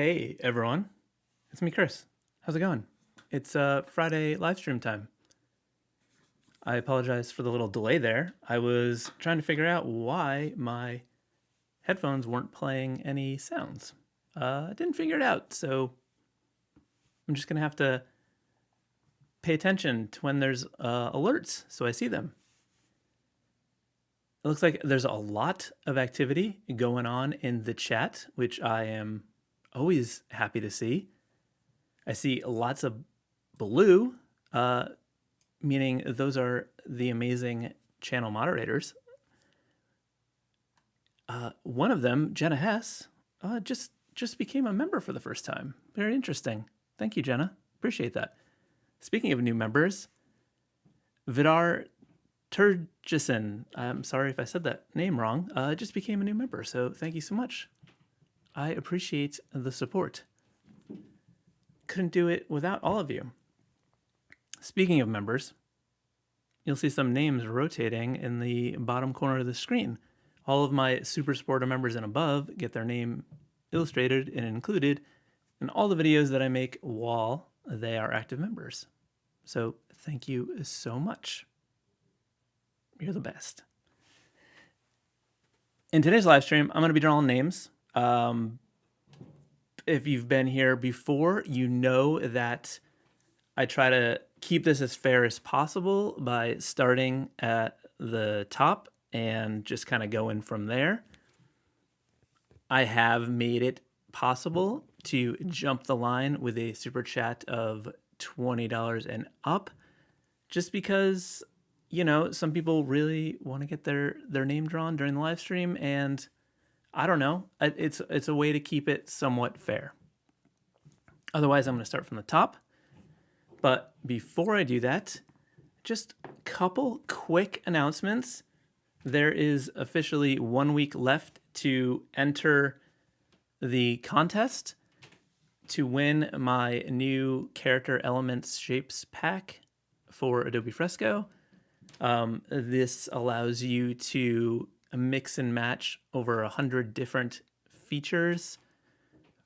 Hey everyone, it's me, Chris. How's it going? It's Friday live stream time. I apologize for the little delay there. I was trying to figure out why my headphones weren't playing any sounds. I didn't figure it out, so I'm just gonna have to pay attention to when there's alerts so I see them. It looks like there's a lot of activity going on in the chat, which I am always happy to see. I see lots of blue, meaning those are the amazing channel moderators. One of them, Jenna Hess, just became a member for the first time. Very interesting. Thank you, Jenna. Appreciate that. Speaking of new members, Vidar Turgison, I'm sorry if I said that name wrong, just became a new member, so thank you so much. I appreciate the support. Couldn't do it without all of you. Speaking of members, you'll see some names rotating in the bottom corner of the screen. All of my Super Supporter members and above get their name illustrated and included in all the videos that I make while they are active members. So thank you so much. You're the best. In today's live stream, I'm going to be drawing names. If you've been here before, you know that I try to keep this as fair as possible by starting at the top and just kind of going from there. I have made it possible to jump the line with a super chat of $20 and up, just because, you know, some people really want to get their name drawn during the live stream, and I don't know, it's a way to keep it somewhat fair. Otherwise, I'm going to start from the top. But before I do that, just a couple quick announcements. There is officially 1 week left to enter the contest to win my new character elements shapes pack for Adobe Fresco. This allows you to mix and match over 100 different features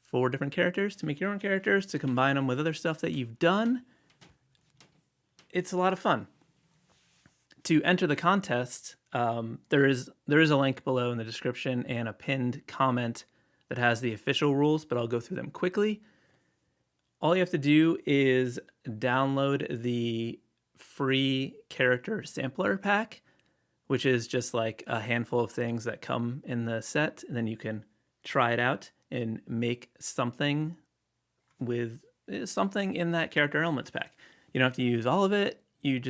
for different characters, to make your own characters, to combine them with other stuff that you've done. It's a lot of fun. To enter the contest, there is a link below in the description and a pinned comment that has the official rules, but I'll go through them quickly. All you have to do is download the free character sampler pack, which is just like a handful of things that come in the set, and then you can try it out and make something with something in that character elements pack. You don't have to use all of it. You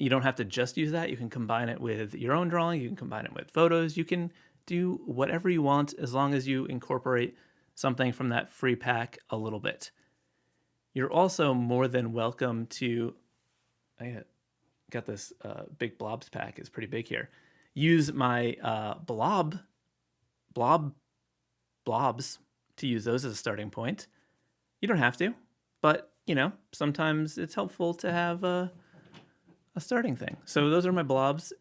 don't have to just use that. You can combine it with your own drawing. You can combine it with photos. You can do whatever you want as long as you incorporate something from that free pack a little bit. You're also more than welcome to, I got this big blobs pack. It's pretty big here. Use my blobs to use those as a starting point. You don't have to, but you know, sometimes it's helpful to have a starting thing. So those are my blobs.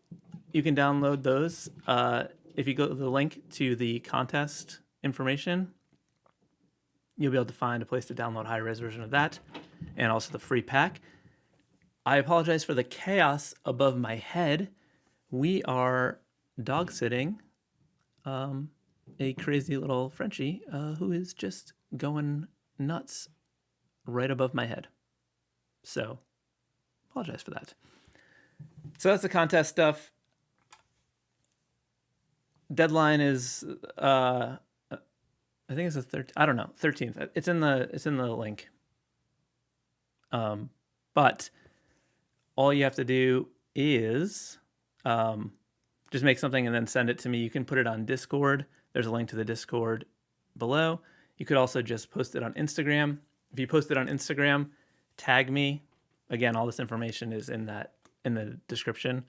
You can download those. If you go to the link to the contest information, you'll be able to find a place to download a high-res version of that and also the free pack. I apologize for the chaos above my head. We are dog sitting a crazy little Frenchie who is just going nuts right above my head. So, apologize for that. So that's the contest stuff. Deadline is I think it's the 13th. I don't know, 13th. It's in the link. But all you have to do is just make something and then send it to me. You can put it on Discord. There's a link to the Discord below. You could also just post it on Instagram. If you post it on Instagram, tag me. Again, all this information is in the description.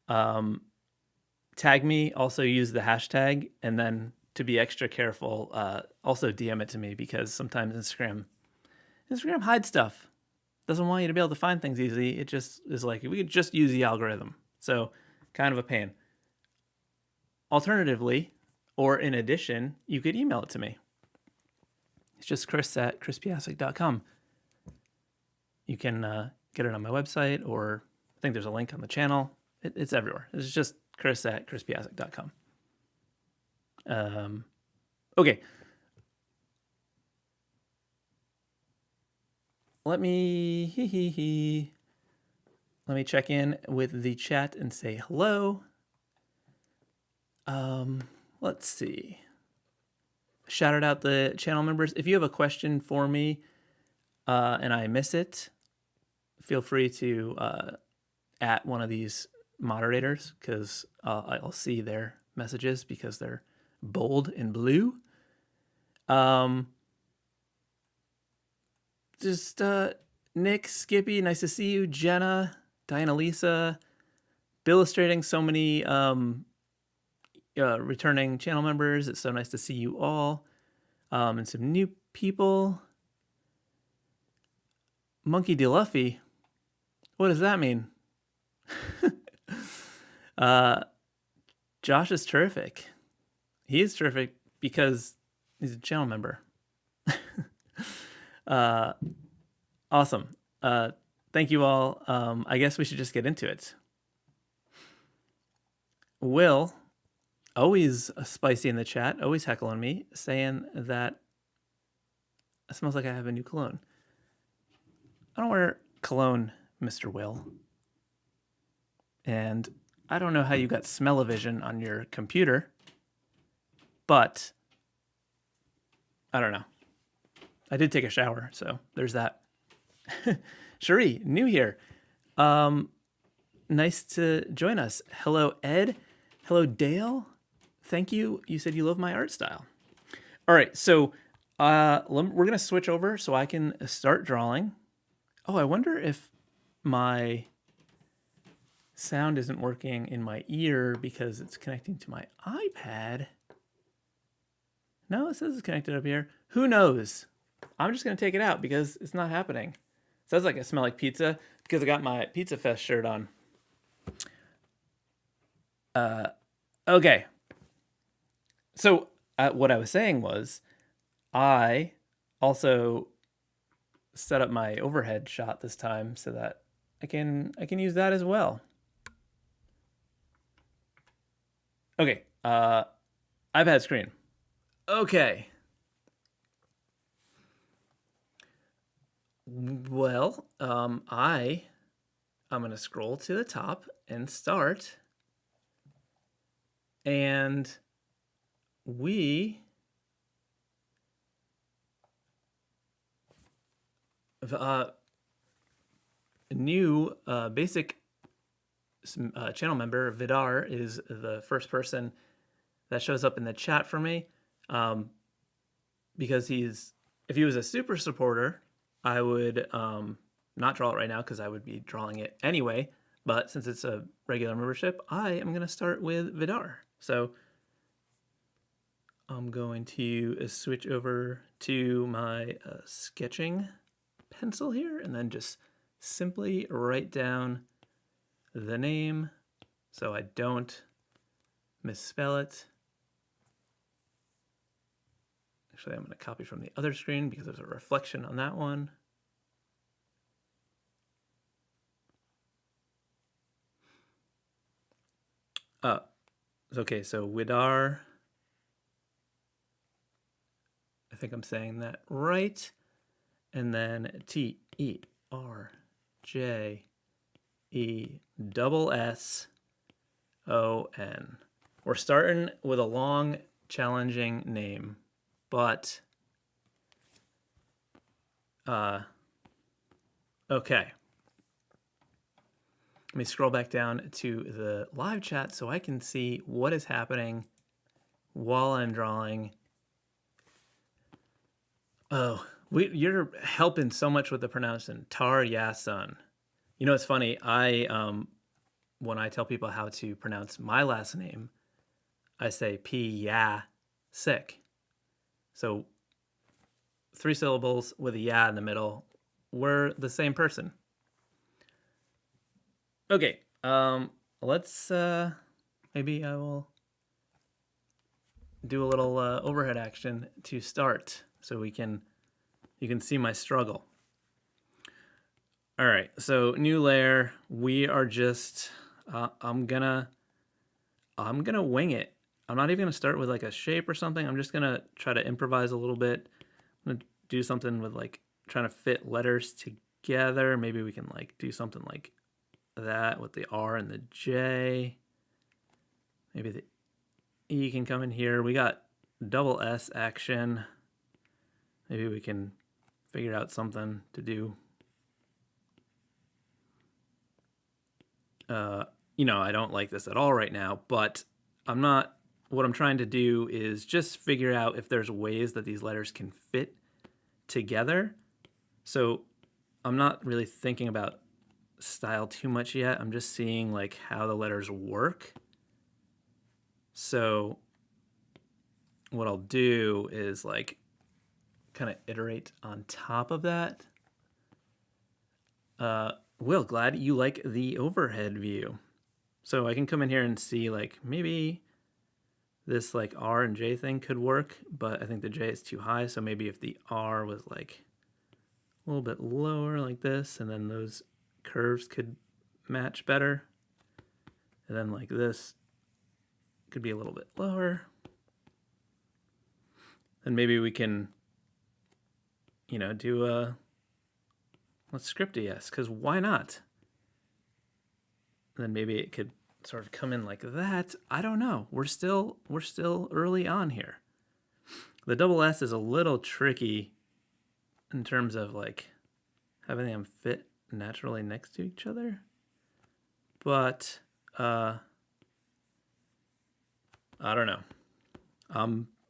Tag me, also use the hashtag, and then to be extra careful, also DM it to me, because sometimes Instagram hides stuff. Doesn't want you to be able to find things easily. It just is like, we could just use the algorithm. So kind of a pain. Alternatively, or in addition, you could email it to me. It's just chris@chrispiascik.com. You can get it on my website, or I think there's a link on the channel. It's everywhere. It's just chris@chrispiascik.com. Okay. Let me check in with the chat and say hello. Let's see. Shouted out the channel members. If you have a question for me and I miss it, feel free to at one of these moderators, because I'll see their messages because they're bold and blue. Just Nick, Skippy, nice to see you. Jenna, Diana, Lisa, illustrating, so many returning channel members. It's so nice to see you all. And some new people. Monkey D. Luffy. What does that mean? Josh is terrific. He is terrific because he's a channel member. Awesome. Thank you all. I guess we should just get into it. Will, always spicy in the chat, always heckling me, saying that it smells like I have a new cologne. I don't wear cologne, Mr. Will. And I don't know how you got smell-o-vision on your computer, but I don't know. I did take a shower, so there's that. Cherie, new here. Nice to join us. Hello, Ed. Hello, Dale. Thank you. You said you love my art style. All right, so we're going to switch over so I can start drawing. Oh, I wonder if my sound isn't working in my ear because it's connecting to my iPad. No, it says it's connected up here. Who knows? I'm just going to take it out because it's not happening. It says like I smell like pizza because I got my Pizza Fest shirt on. Okay. So what I was saying was I also set up my overhead shot this time so that I can use that as well. Okay. iPad screen. Okay. Well, I'm going to scroll to the top and start. And we new basic channel member, Vidar, is the first person that shows up in the chat for me, because if he was a super supporter, I would not draw it right now because I would be drawing it anyway. But since it's a regular membership, I am going to start with Vidar. So I'm going to switch over to my sketching pencil here and then just simply write down the name so I don't misspell it. Actually, I'm going to copy from the other screen because there's a reflection on that one. Okay, so Widar. I think I'm saying that right. And then TERJESSON. We're starting with a long, challenging name, but okay. Let me scroll back down to the live chat so I can see what is happening while I'm drawing. Oh, you're helping so much with the pronunciation. Tar-Yasun. You know, it's funny. When I tell people how to pronounce my last name, I say Piascik. So 3 syllables with a ya in the middle. We're the same person. Okay, let's, maybe I will do a little overhead action to start so we can You can see my struggle. All right, so new layer. We are just, I'm gonna wing it. I'm not even gonna start with like a shape or something. I'm just gonna try to improvise a little bit. I'm gonna do something with like trying to fit letters together. Maybe we can like do something like that with the R and the J. Maybe the E can come in here. We got double S action. Maybe we can figure out something to do. You know, I don't like this at all right now, but I'm not, what I'm trying to do is just figure out if there's ways that these letters can fit together. So I'm not really thinking about style too much yet. I'm just seeing like how the letters work. So what I'll do is like kind of iterate on top of that. Will, glad you like the overhead view. So I can come in here and see like maybe this like R and J thing could work, but I think the J is too high. So maybe if the R was like a little bit lower like this, and then those curves could match better. And then like this could be a little bit lower. And maybe we can, you know, do a, let's script a yes, because why not? And then maybe it could sort of come in like that. I don't know. We're still early on here. The double S is a little tricky in terms of like having them fit naturally next to each other. But I don't know.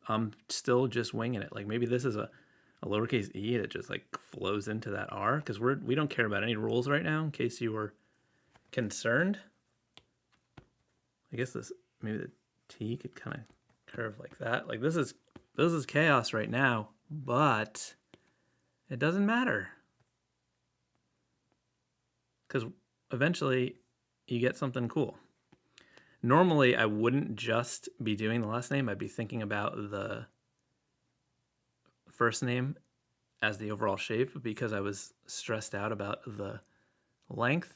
I'm still just winging it. Like maybe this is a lowercase e that just like flows into that R, because we don't care about any rules right now, in case you were concerned. I guess this, maybe the T could kind of curve like that. Like this is chaos right now, but it doesn't matter, because eventually you get something cool. Normally I wouldn't just be doing the last name. I'd be thinking about the first name as the overall shape, because I was stressed out about the length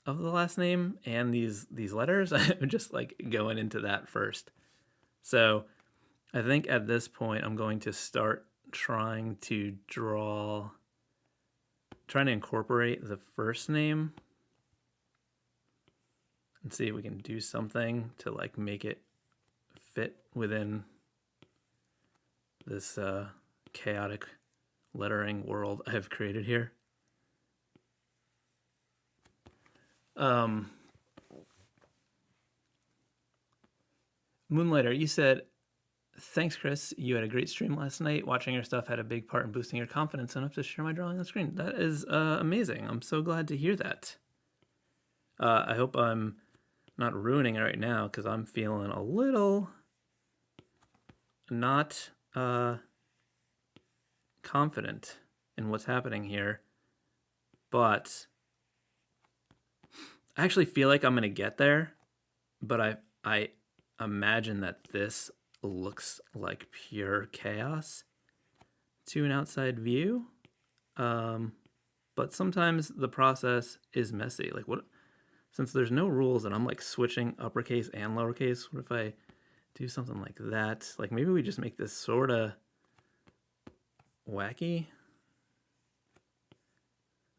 of the last name and these letters. I'm just like going into that first. So I think at this point I'm going to start trying to incorporate the first name and see if we can do something to like make it fit within this chaotic lettering world I've created here. Moonlighter, you said, thanks, Chris. You had a great stream last night. Watching your stuff had a big part in boosting your confidence enough to share my drawing on the screen. That is amazing. I'm so glad to hear that. I hope I'm not ruining it right now, because I'm feeling a little not confident in what's happening here. But I actually feel like I'm going to get there. But I imagine that this looks like pure chaos to an outside view. But sometimes the process is messy. Like what, since there's no rules and I'm like switching uppercase and lowercase, what if I do something like that? Like maybe we just make this sort of wacky.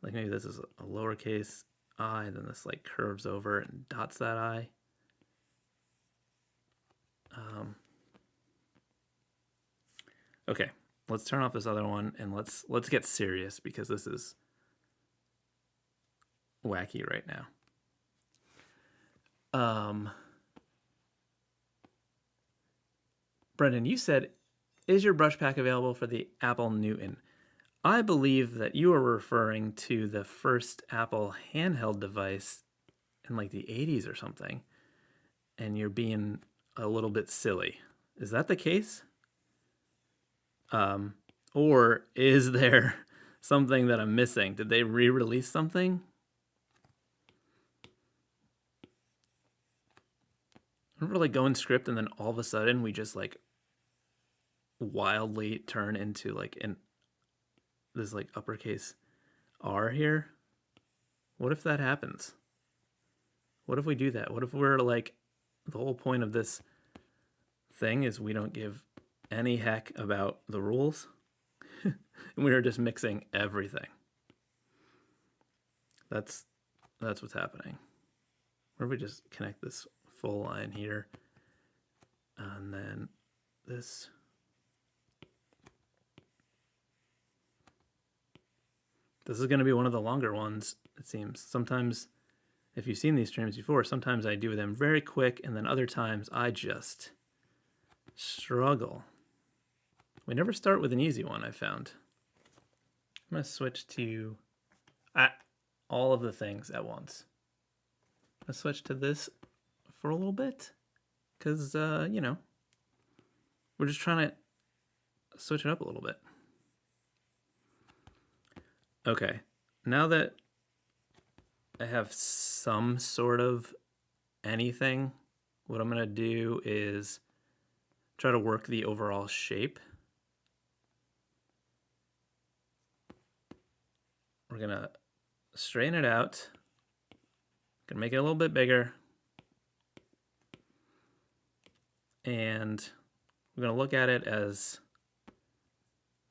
Like maybe this is a lowercase I, then this like curves over and dots that I. Okay, let's turn off this other one and let's get serious, because this is wacky right now. Brendan, you said, is your brush pack available for the Apple Newton? I believe that you are referring to the first Apple handheld device in like the 80s or something, and you're being a little bit silly. Is that the case? Or is there something that I'm missing? Did they re-release something? I remember like going script and then all of a sudden we just like wildly turn into like this like uppercase R here? What if that happens? What if we do that? What if we're like, the whole point of this thing is we don't give any heck about the rules and we're just mixing everything. That's what's happening. Or we just connect this full line here and then this. This is going to be one of the longer ones, it seems. Sometimes, if you've seen these streams before, sometimes I do them very quick, and then other times I just struggle. We never start with an easy one, I found. I'm going to switch to all of the things at once. Let's switch to this for a little bit, because, you know, we're just trying to switch it up a little bit. Okay, now that I have some sort of anything, what I'm going to do is try to work the overall shape. We're going to straighten it out. Going to make it a little bit bigger. And we're going to look at it as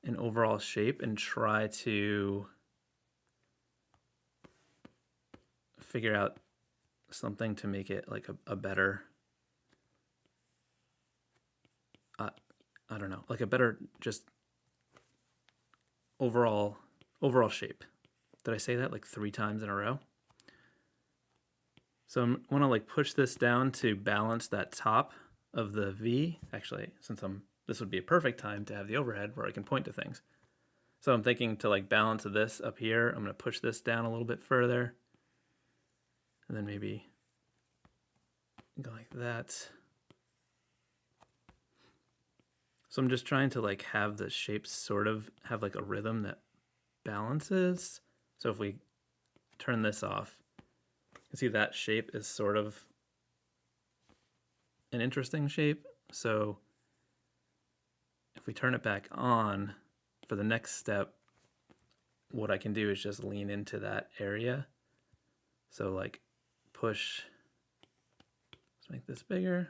an overall shape and try to figure out something to make it like a better, I don't know, like a better just overall shape. Did I say that like 3 times in a row? So I want to like push this down to balance that top of the V. Actually, since this would be a perfect time to have the overhead where I can point to things. So I'm thinking to like balance this up here, I'm going to push this down a little bit further. And then maybe go like that. So I'm just trying to like have the shapes sort of have like a rhythm that balances. So if we turn this off, you can see that shape is sort of an interesting shape. So if we turn it back on for the next step, what I can do is just lean into that area. So like push, let's make this bigger.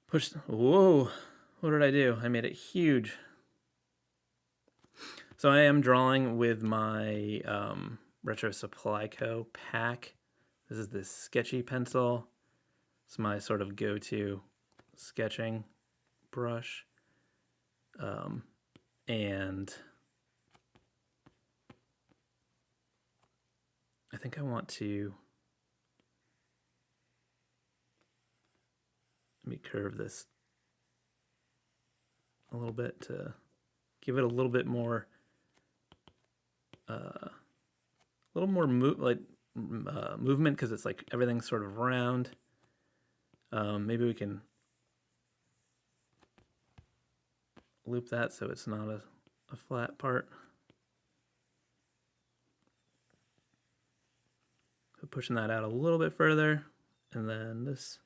Push, whoa, what did I do? I made it huge. So I am drawing with my Retro Supply Co. pack. This is this sketchy pencil. It's my sort of go-to sketching brush. And I think I want to let me curve this a little bit to give it a little bit more, movement, because it's like everything's sort of round. Maybe we can loop that so it's not a flat part. So pushing that out a little bit further, and then this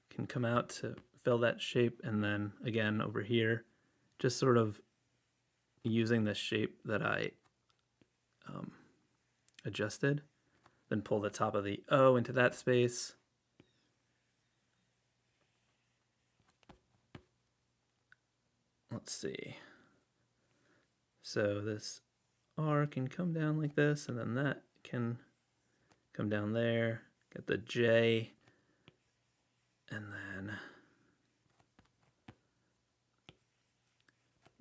can come out to fill that shape, and then again over here, just sort of using the shape that I adjusted, then pull the top of the O into that space. Let's see. So this R can come down like this, and then that can come down there. Get the J, and then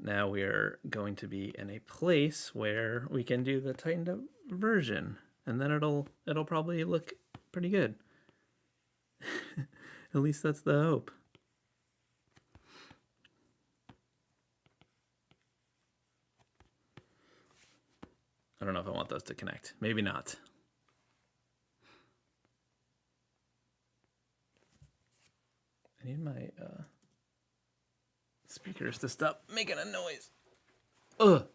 now we're going to be in a place where we can do the tightened up version, and then it'll probably look pretty good. At least that's the hope. I don't know if I want those to connect. Maybe not. I need my speakers to stop making a noise. Ugh.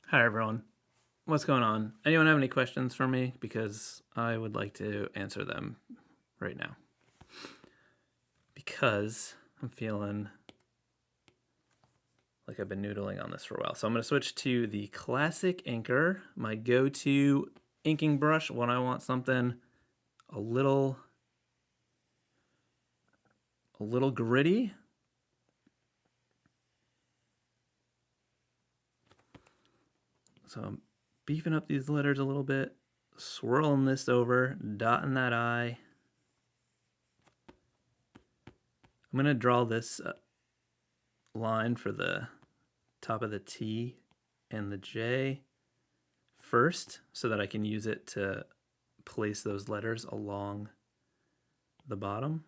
Hi, everyone. What's going on? Anyone have any questions for me? Because I would like to answer them right now because I'm feeling like I've been noodling on this for a while. So I'm going to switch to the classic inker, my go-to inking brush when I want something a little gritty. So I'm beefing up these letters a little bit, swirling this over, dotting that I. I'm going to draw this line for the top of the T and the J first so that I can use it to place those letters along the bottom.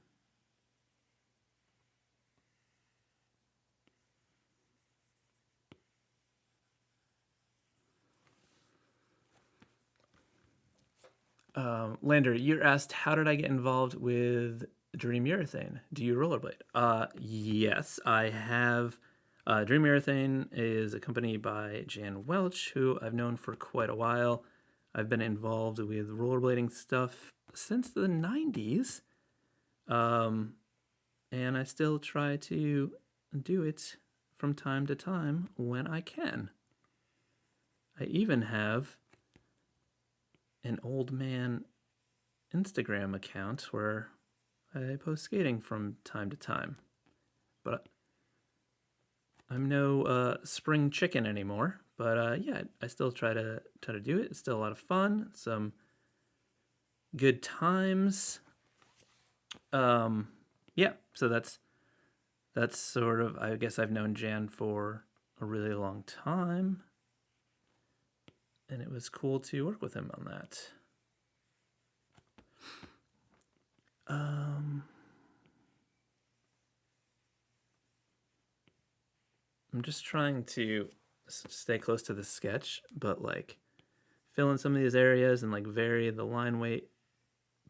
Lander, you're asked, how did I get involved with Dream Urethane? Do you rollerblade? Yes, I have. Dream Urethane is a company by Jan Welch, who I've known for quite a while. I've been involved with rollerblading stuff since the 90s. And I still try to do it from time to time when I can. I even have an old man Instagram account where I post skating from time to time. But I'm no spring chicken anymore. But yeah, I still try to do it. It's still a lot of fun. Some good times. Yeah, so that's sort of, I guess I've known Jan for a really long time. And it was cool to work with him on that. I'm just trying to stay close to the sketch, but like fill in some of these areas and like vary the line weight,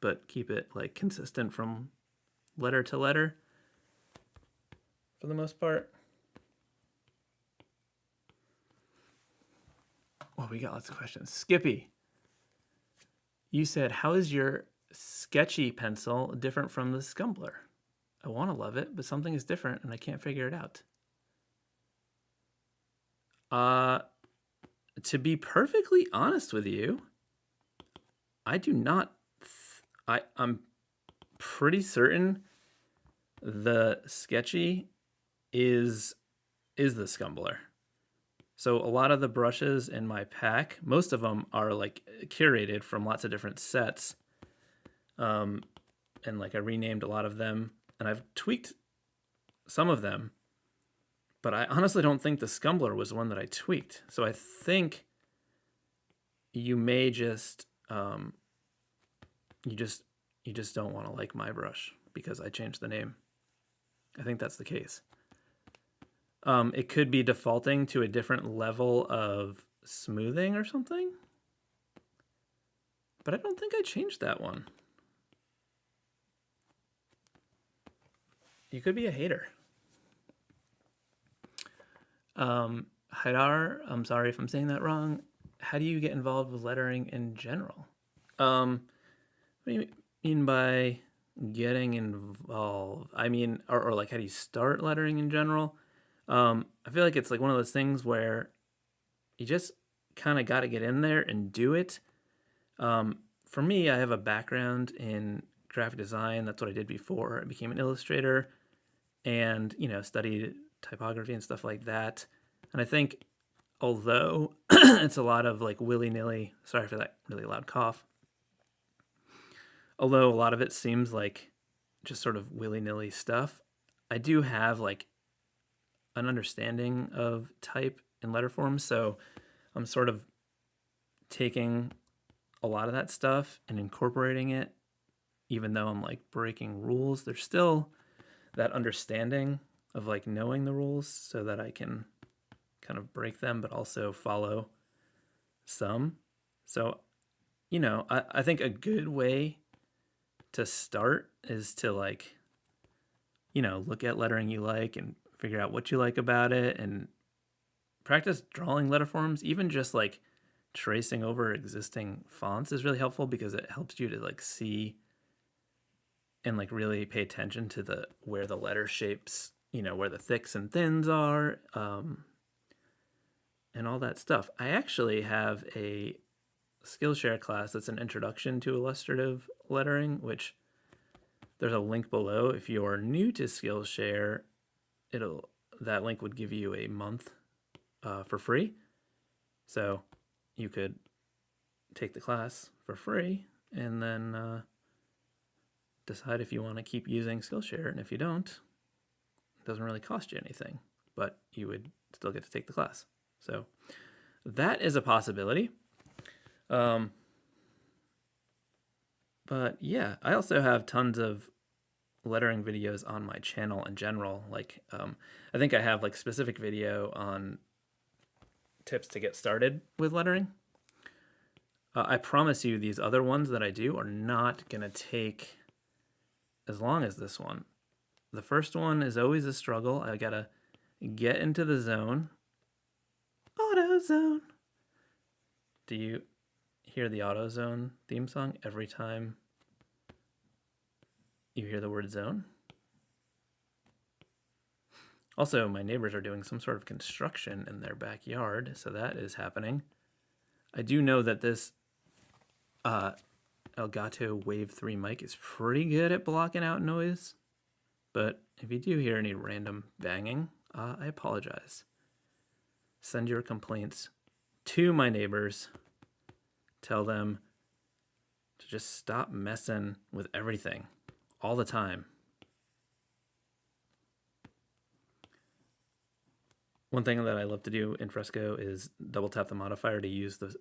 but keep it like consistent from letter to letter for the most part. Oh, we got lots of questions. Skippy, you said, how is your sketchy pencil different from the Scumbler? I want to love it, but something is different and I can't figure it out. To be perfectly honest with you, I do not. I'm pretty certain the sketchy is the Scumbler. So a lot of the brushes in my pack, most of them are like curated from lots of different sets. And like I renamed a lot of them and I've tweaked some of them, but I honestly don't think the Scumbler was one that I tweaked. So I think you may just, you just don't want to like my brush because I changed the name. I think that's the case. It could be defaulting to a different level of smoothing or something. But I don't think I changed that one. You could be a hater. Haidar, I'm sorry if I'm saying that wrong. How do you get involved with lettering in general? What do you mean by getting involved? I mean, or like how do you start lettering in general? I feel like it's like one of those things where you just kind of got to get in there and do it. For me, I have a background in graphic design. That's what I did before I became an illustrator and, you know, studied typography and stuff like that. And I think although it's a lot of like willy-nilly, sorry for that really loud cough, although a lot of it seems like just sort of willy-nilly stuff, I do have like an understanding of type and letter forms. So I'm sort of taking a lot of that stuff and incorporating it, even though I'm like breaking rules. There's still that understanding of like knowing the rules so that I can kind of break them, but also follow some. So, you know, I think a good way to start is to like, you know, look at lettering you like and figure out what you like about it and practice drawing letter forms. Even just like tracing over existing fonts is really helpful because it helps you to like see and like really pay attention to where the letter shapes, where the thicks and thins are, and all that stuff. I actually have a Skillshare class that's an introduction to illustrative lettering, which there's a link below. If you're new to Skillshare, that link would give you a month for free. So you could take the class for free and then decide if you want to keep using Skillshare. And if you don't, it doesn't really cost you anything, but you would still get to take the class. So that is a possibility. But yeah, I also have tons of lettering videos on my channel in general. Like, I think I have like specific video on tips to get started with lettering. I promise you these other ones that I do are not going to take as long as this one. The first one is always a struggle. I got to get into the zone. AutoZone. Do you hear the AutoZone theme song every time you hear the word zone? Also, my neighbors are doing some sort of construction in their backyard, so that is happening. I do know that this Elgato Wave 3 mic is pretty good at blocking out noise, but if you do hear any random banging, I apologize. Send your complaints to my neighbors. Tell them to just stop messing with everything all the time. One thing that I love to do in Fresco is double tap the modifier to use the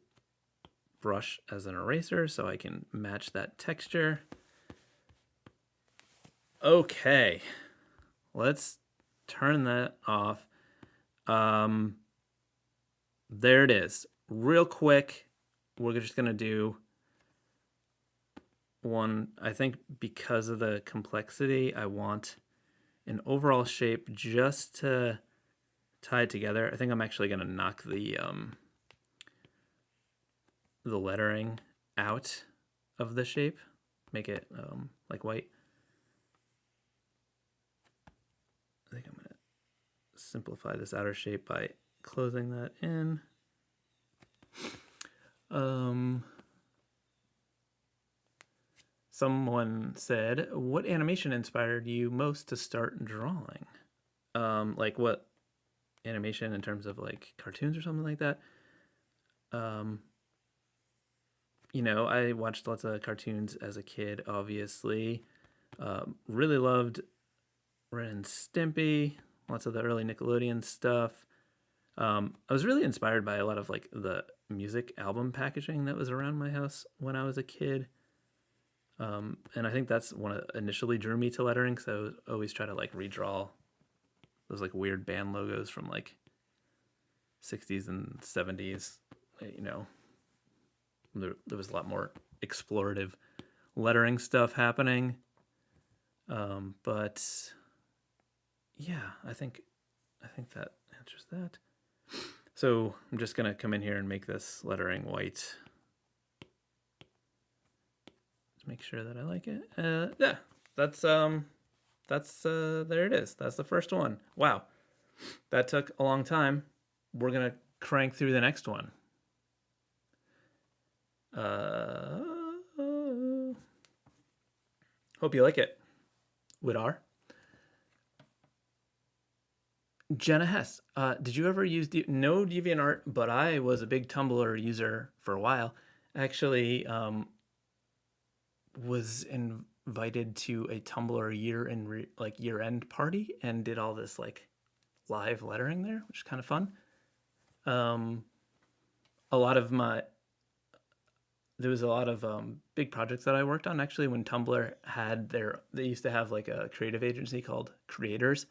brush as an eraser so I can match that texture. Okay, let's turn that off. There it is. Real quick, we're just going to do one. I think because of the complexity, I want an overall shape just to tie it together. I think I'm actually going to knock the lettering out of the shape, make it like white. I think I'm going to simplify this outer shape by closing that in. Someone said, what animation inspired you most to start drawing? Like what animation in terms of like cartoons or something like that? I watched lots of cartoons as a kid, obviously. Really loved Ren and Stimpy, lots of the early Nickelodeon stuff. I was really inspired by a lot of like the music album packaging that was around my house when I was a kid. And I think that's what initially drew me to lettering. So I always try to like redraw those like weird band logos from like 60s and 70s. There was a lot more explorative lettering stuff happening. But yeah, I think that answers that. So I'm just going to come in here and make this lettering white. Let's make sure that I like it. Yeah, that's there it is. That's the first one. Wow. That took a long time. We're going to crank through the next one. Hope you like it. Widar. Jenna Hess, did you ever use no DeviantArt, but I was a big Tumblr user for a while. Actually, was invited to a Tumblr year-end party and did all this like live lettering there, which is kind of fun. There was a lot of big projects that I worked on. Actually, when Tumblr had they used to have like a creative agency called Creators,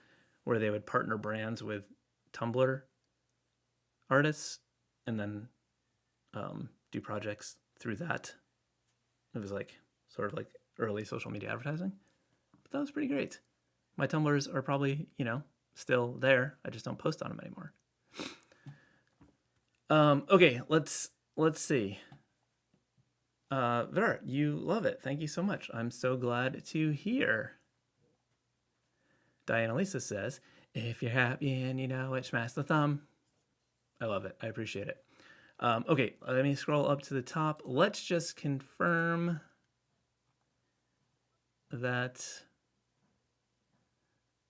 where they would partner brands with Tumblr artists and then do projects through that. It was like sort of like early social media advertising. But that was pretty great. My Tumblrs are probably, still there. I just don't post on them anymore. Okay, let's see. Vera, you love it. Thank you so much. I'm so glad to hear. Diana Lisa says, if you're happy and you know it, smash the thumb. I love it. I appreciate it. Okay, let me scroll up to the top. Let's just confirm that.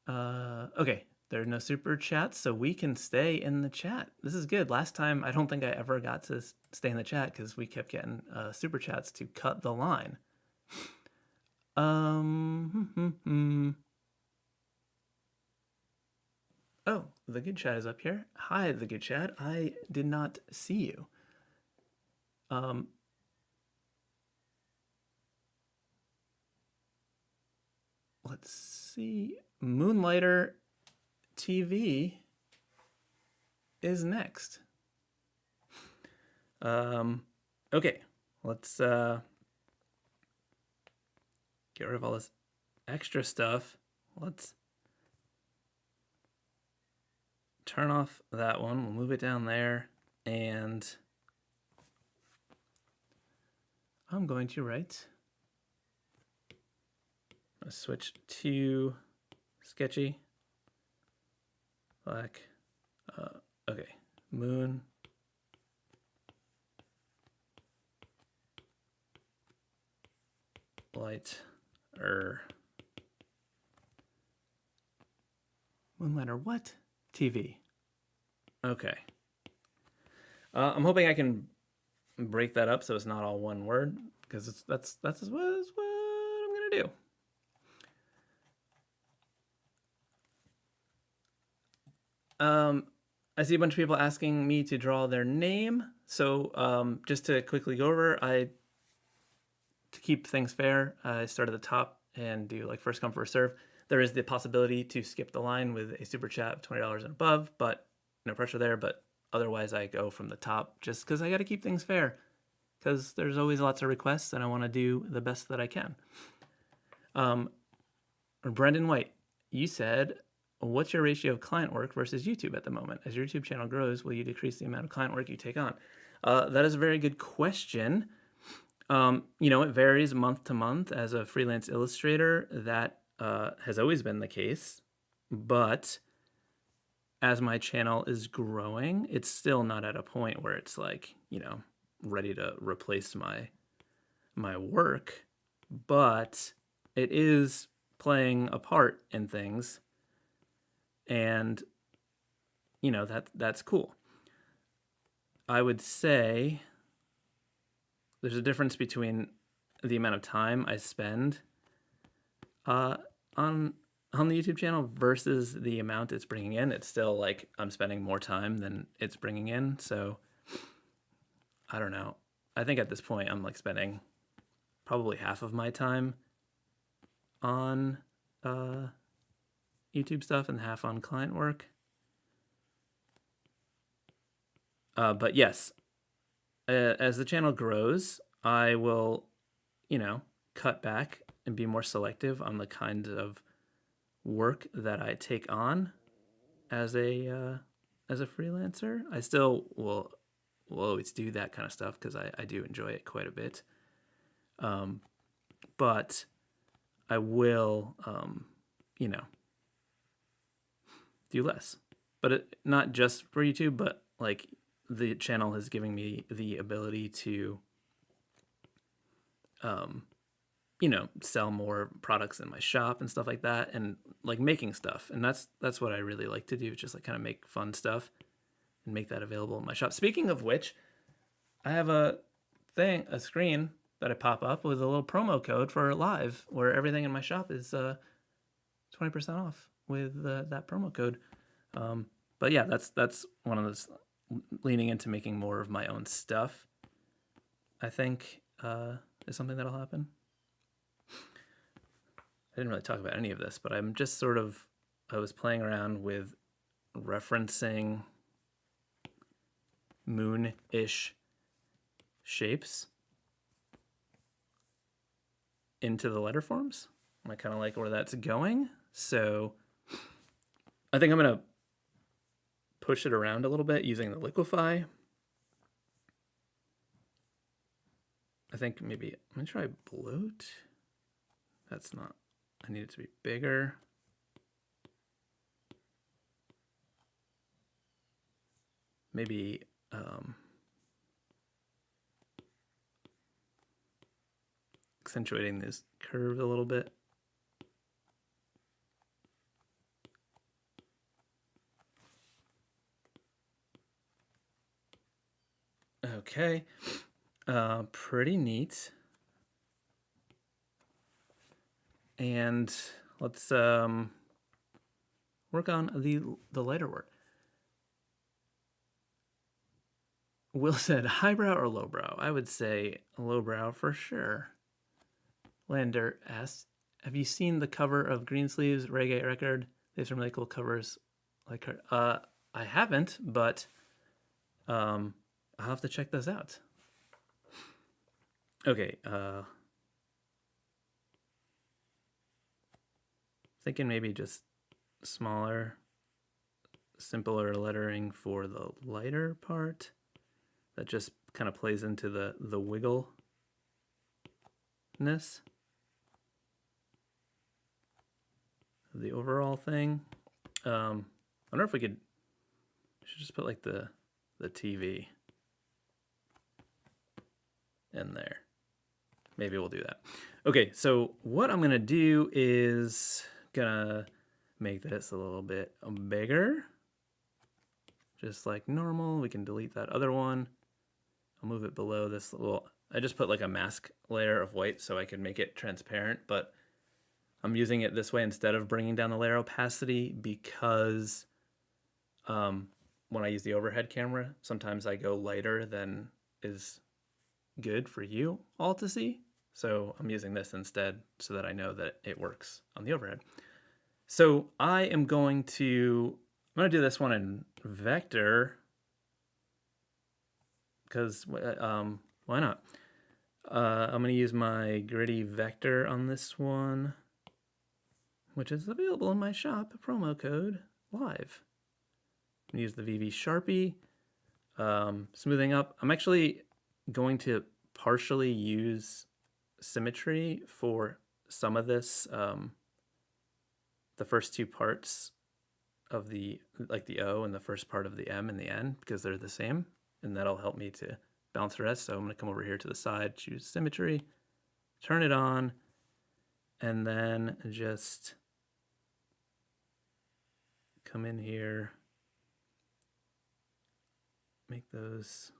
Okay, there are no super chats, so we can stay in the chat. This is good. Last time, I don't think I ever got to stay in the chat because we kept getting super chats to cut the line. Oh, the good chat is up here. Hi, the good chat. I did not see you. Let's see. Moonlighter TV is next. Okay, let's get rid of all this extra stuff. Let's turn off that one. We'll move it down there, and I'm going to write. I'll switch to sketchy. Black. Okay, moon. Lighter. Moonlighter what? TV. Okay. I'm hoping I can break that up so it's not all one word, because that's what I'm gonna do. I see a bunch of people asking me to draw their name. So just to quickly go over, to keep things fair, I start at the top and do like first come, first serve. There is the possibility to skip the line with a super chat of $20 and above, but no pressure there. But otherwise, I go from the top just because I got to keep things fair, because there's always lots of requests and I want to do the best that I can. Brendan White, you said, what's your ratio of client work versus YouTube at the moment? As your YouTube channel grows, will you decrease the amount of client work you take on? That is a very good question. It varies month to month. As a freelance illustrator, that has always been the case. But as my channel is growing, it's still not at a point where it's like, ready to replace my work. But it is playing a part in things. And, that's cool. I would say there's a difference between the amount of time I spend on the YouTube channel versus the amount it's bringing in. It's still like I'm spending more time than it's bringing in. So I don't know. I think at this point I'm like spending probably half of my time on YouTube stuff and half on client work. But yes, as the channel grows, I will, cut back and be more selective on the kind of work that I take on as a freelancer. I still will always do that kind of stuff because I do enjoy it quite a bit. But I will, do less. But not just for YouTube, but like the channel is giving me the ability to, sell more products in my shop and stuff like that, and like making stuff. And that's what I really like to do, just like kind of make fun stuff and make that available in my shop. Speaking of which, I have a screen that I pop up with a little promo code for live, where everything in my shop is 20% off with that promo code. But yeah, that's one of those, leaning into making more of my own stuff, I think is something that'll happen. I didn't really talk about any of this, but I'm just I was playing around with referencing moon-ish shapes into the letter forms. I kind of like where that's going. So I think I'm going to push it around a little bit using the liquify. I think maybe I'm gonna try bloat. That's not, I need it to be bigger. Maybe accentuating this curve a little bit. Okay, pretty neat. And let's work on the lighter work. Will said, highbrow or lowbrow? I would say lowbrow for sure. Lander asks, have you seen the cover of Greensleeves Reggae Record? They have some really cool covers. Like her. I haven't, but I'll have to check those out. Okay. Thinking maybe just smaller, simpler lettering for the lighter part. That just kind of plays into the wiggleness. The overall thing. I wonder if we should just put like the TV in there. Maybe we'll do that. Okay, so what I'm gonna do is gonna make this a little bit bigger. Just like normal. We can delete that other one. I'll move it below this little, I just put like a mask layer of white so I can make it transparent, but I'm using it this way instead of bringing down the layer opacity because when I use the overhead camera, sometimes I go lighter than is good for you all to see. So I'm using this instead so that I know that it works on the overhead. So I'm going to do this one in vector because why not? I'm going to use my gritty vector on this one, which is available in my shop, promo code live. I'm going to use the VV Sharpie, smoothing up. I'm actually going to partially use symmetry for some of this, the first two parts of the O and the first part of the M and the N, because they're the same, and that'll help me to balance the rest. So I'm going to come over here to the side, choose symmetry, turn it on, and then just come in here, make those,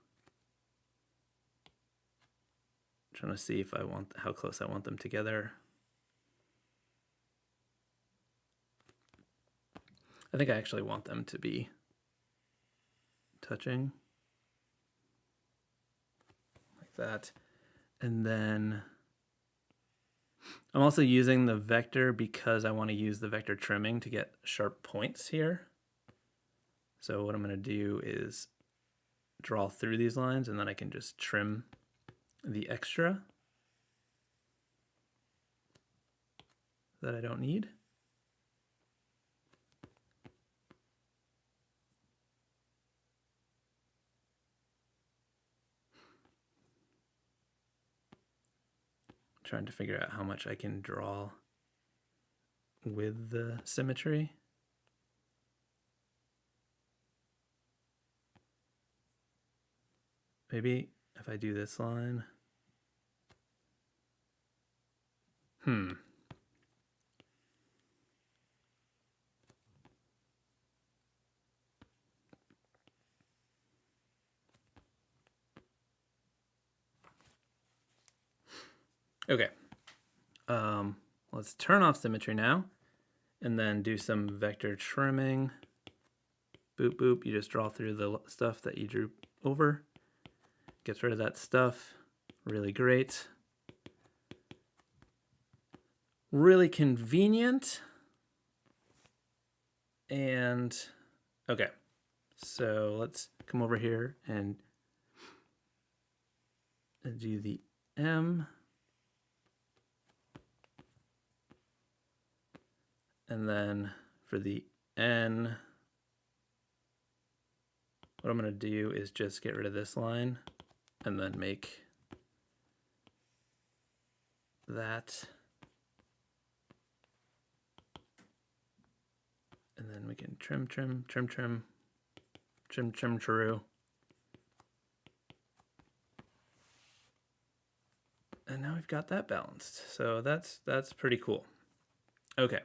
I'm trying to see if how close I want them together. I think I actually want them to be touching like that. And then I'm also using the vector because I want to use the vector trimming to get sharp points here. So what I'm going to do is draw through these lines, and then I can just trim the extra that I don't need. Trying to figure out how much I can draw with the symmetry. Maybe if I do this line. Okay. Let's turn off symmetry now and then do some vector trimming. Boop, boop. You just draw through the stuff that you drew over. Gets rid of that stuff. Really great. Really convenient. And okay, so let's come over here and do the M. And then for the N, what I'm going to do is just get rid of this line and then make that. And then we can trim, true. And now we've got that balanced. So that's pretty cool. Okay.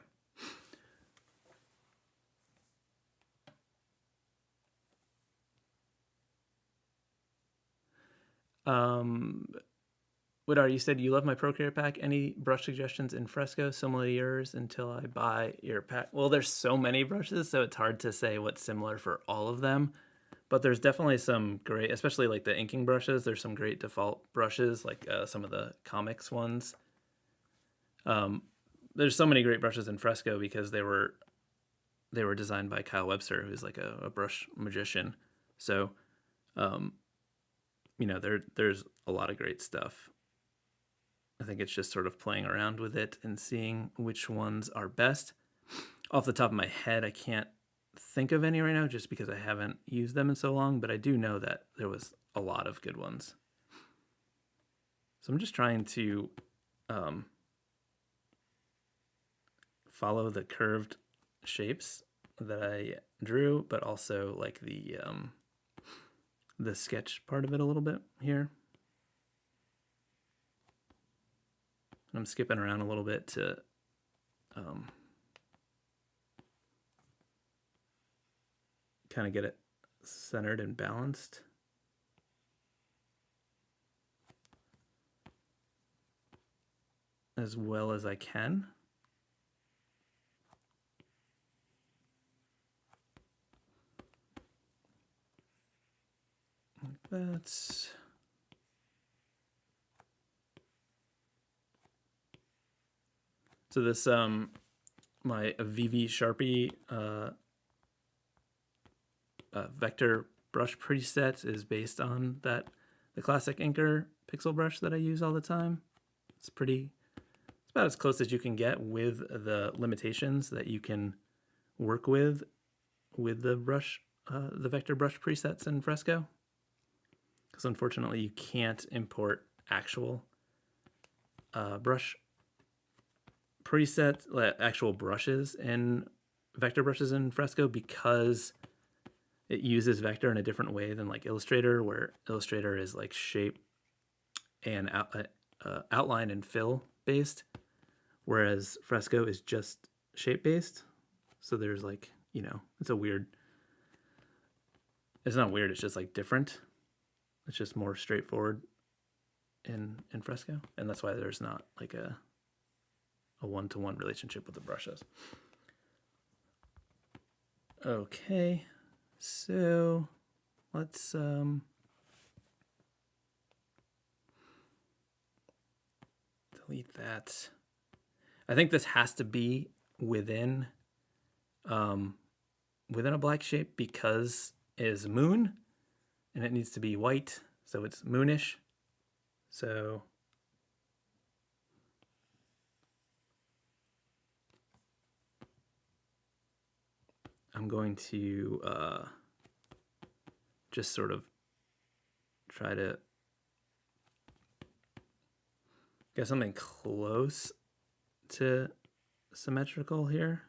Woodar, you said you love my Procreate pack. Any brush suggestions in Fresco similar to yours until I buy your pack? Well, there's so many brushes, so it's hard to say what's similar for all of them. But there's definitely some great, especially like the inking brushes. There's some great default brushes, like some of the comics ones. There's so many great brushes in Fresco because they were designed by Kyle Webster, who's like a brush magician. So, you know, there's a lot of great stuff. I think it's just sort of playing around with it and seeing which ones are best. Off the top of my head, I can't think of any right now just because I haven't used them in so long, but I do know that there was a lot of good ones. So I'm just trying to follow the curved shapes that I drew, but also like the sketch part of it a little bit here. I'm skipping around a little bit to kind of get it centered and balanced. As well as I can. That's so this my VV Sharpie vector brush preset is based on the classic inker pixel brush that I use all the time. It's about as close as you can get with the limitations that you can work with the brush, the vector brush presets in Fresco. Because unfortunately you can't import actual brush preset, actual brushes in vector brushes in Fresco because it uses vector in a different way than like Illustrator, where Illustrator is like shape and outline and fill based, whereas Fresco is just shape based. So there's like, you know, it's not weird, it's just like different. It's just more straightforward in Fresco, and that's why there's not like a one-to-one relationship with the brushes. Okay, so let's delete that. I think this has to be within a black shape because it is moon and it needs to be white, so it's moonish. So I'm going to just sort of try to get something close to symmetrical here.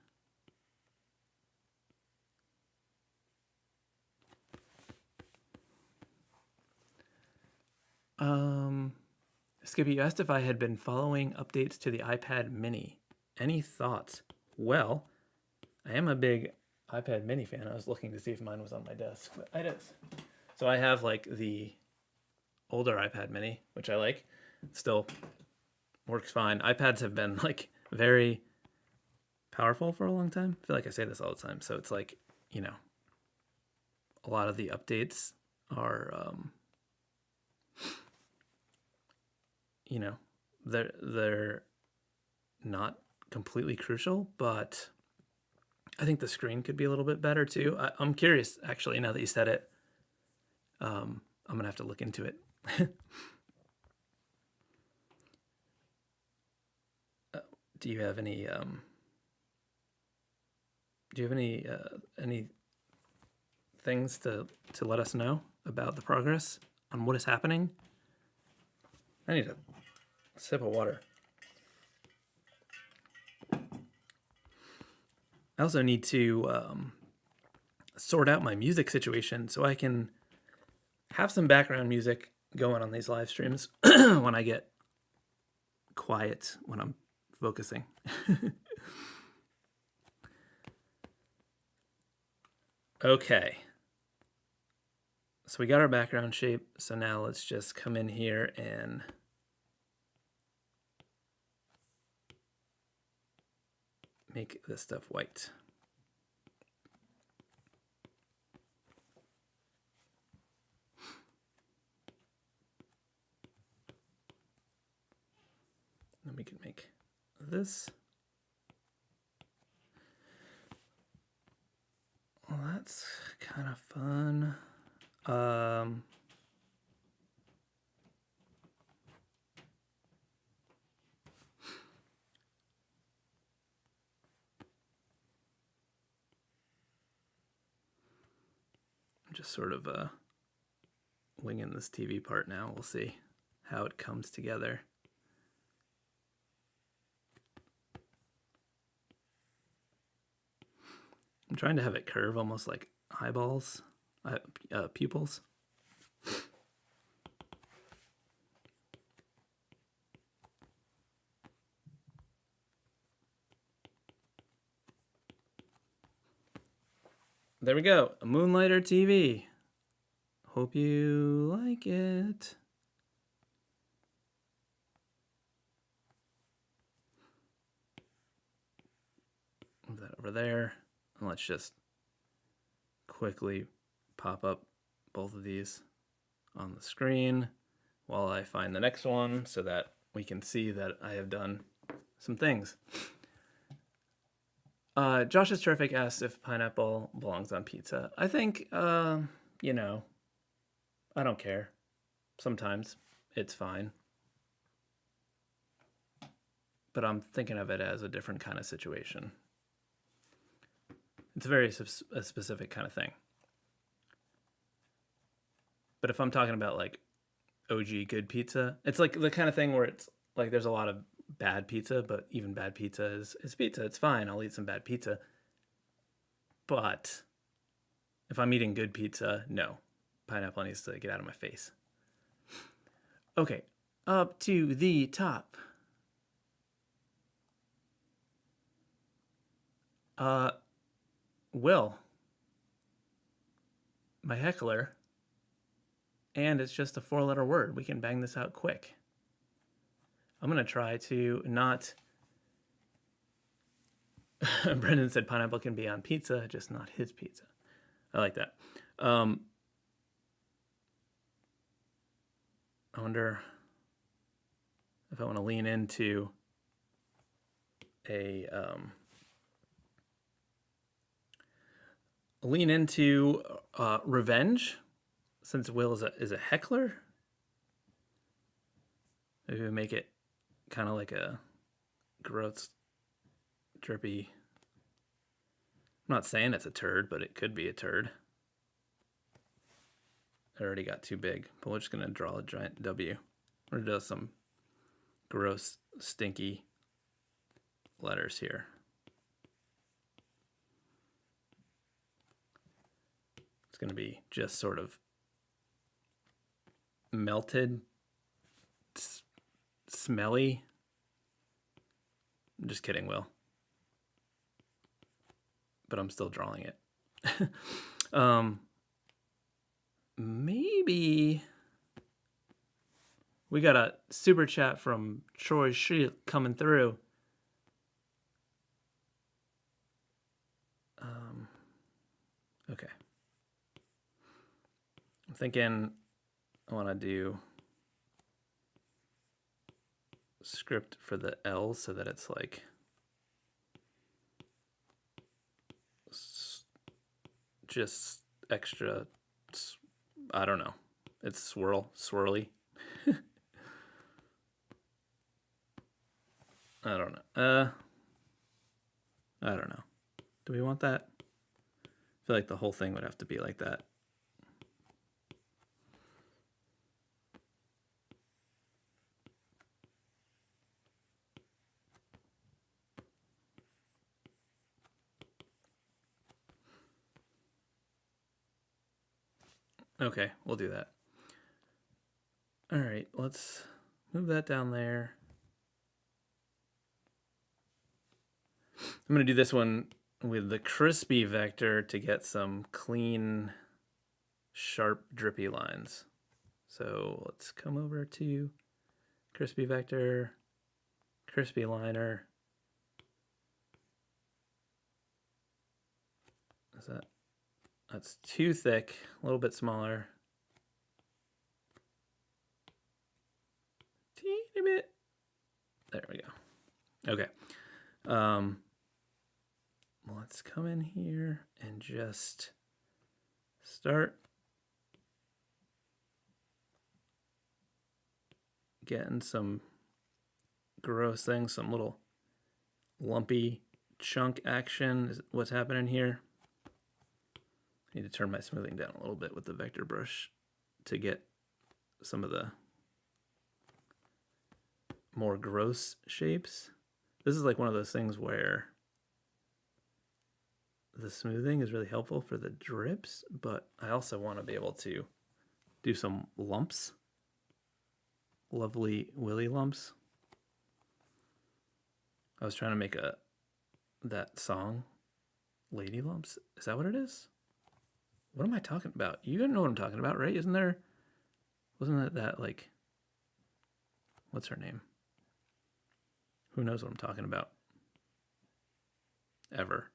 Skippy, you asked if I had been following updates to the iPad mini. Any thoughts? Well, I am a big iPad mini fan. I was looking to see if mine was on my desk, but it is. So I have like the older iPad mini, which I like. Still works fine. iPads have been like very powerful for a long time. I feel like I say this all the time. So it's like, you know, a lot of the updates are you know, they're not completely crucial, but I think the screen could be a little bit better too. I'm curious, actually, now that you said it. I'm gonna have to look into it. Do you have any things to let us know about the progress on what is happening? I need a sip of water. I also need to sort out my music situation so I can have some background music going on these live streams when I get quiet when I'm focusing. Okay. So we got our background shape. So now let's just come in here and make this stuff white. Then we can make this. Well, that's kind of fun. I'm just sort of winging this TV part now. We'll see how it comes together. I'm trying to have it curve almost like eyeballs, pupils. There we go, a Moonlighter TV. Hope you like it. Move that over there. And let's just quickly pop up both of these on the screen while I find the next one so that we can see that I have done some things. Josh is Terrific asks if pineapple belongs on pizza. I think, you know, I don't care. Sometimes it's fine. But I'm thinking of it as a different kind of situation. It's a very specific kind of thing. But if I'm talking about like OG good pizza, it's like the kind of thing where it's like there's a lot of bad pizza, but even bad pizza is pizza. It's fine. I'll eat some bad pizza. But if I'm eating good pizza, no. Pineapple needs to get out of my face. Okay, up to the top. Will, my heckler, and it's just a 4-letter word. We can bang this out quick. I'm going to try to not... Brendan said pineapple can be on pizza, just not his pizza. I like that. I wonder if I want to lean into a... revenge, since Will is a heckler. Maybe we make it kind of like a gross, drippy. I'm not saying it's a turd, but it could be a turd. It already got too big, but we're just gonna draw a giant W. Or do some gross, stinky letters here. It's gonna be just sort of melted, smelly. I'm just kidding, Will. But I'm still drawing it. Maybe we got a super chat from Troy Shi coming through. Okay. I'm thinking I want to do script for the L so that it's like just extra, I don't know. It's swirly. I don't know. I don't know. Do we want that? I feel like the whole thing would have to be like that. Okay, we'll do that. All right, let's move that down there. I'm going to do this one with the crispy vector to get some clean, sharp, drippy lines. So let's come over to crispy vector, crispy liner. Is that? That's too thick, a little bit smaller. Teeny bit. There we go. Okay. Let's come in here and just start getting some gross things, some little lumpy chunk action is what's happening here. I need to turn my smoothing down a little bit with the vector brush to get some of the more gross shapes. This is like one of those things where the smoothing is really helpful for the drips, but I also want to be able to do some lumps, lovely willy lumps. I was trying to make that song, Lady Lumps. Is that what it is? What am I talking about? You know what I'm talking about, right? Wasn't that like, what's her name? Who knows what I'm talking about? Ever.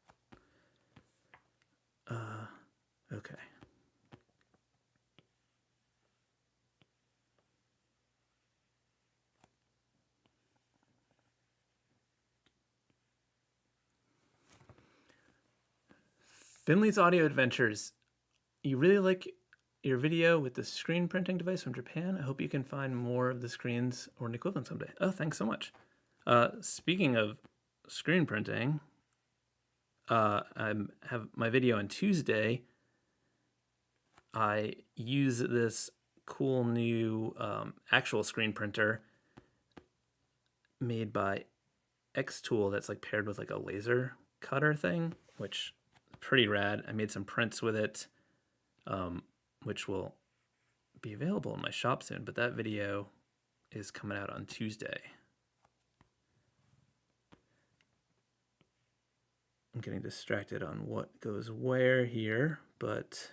Okay. Finley's Audio Adventures. You really like your video with the screen printing device from Japan? I hope you can find more of the screens or an equivalent someday. Oh, thanks so much. Speaking of screen printing, I have my video on Tuesday. I use this cool new actual screen printer made by Xtool that's like paired with like a laser cutter thing, which is pretty rad. I made some prints with it, which will be available in my shop soon, but that video is coming out on Tuesday. I'm getting distracted on what goes where here, but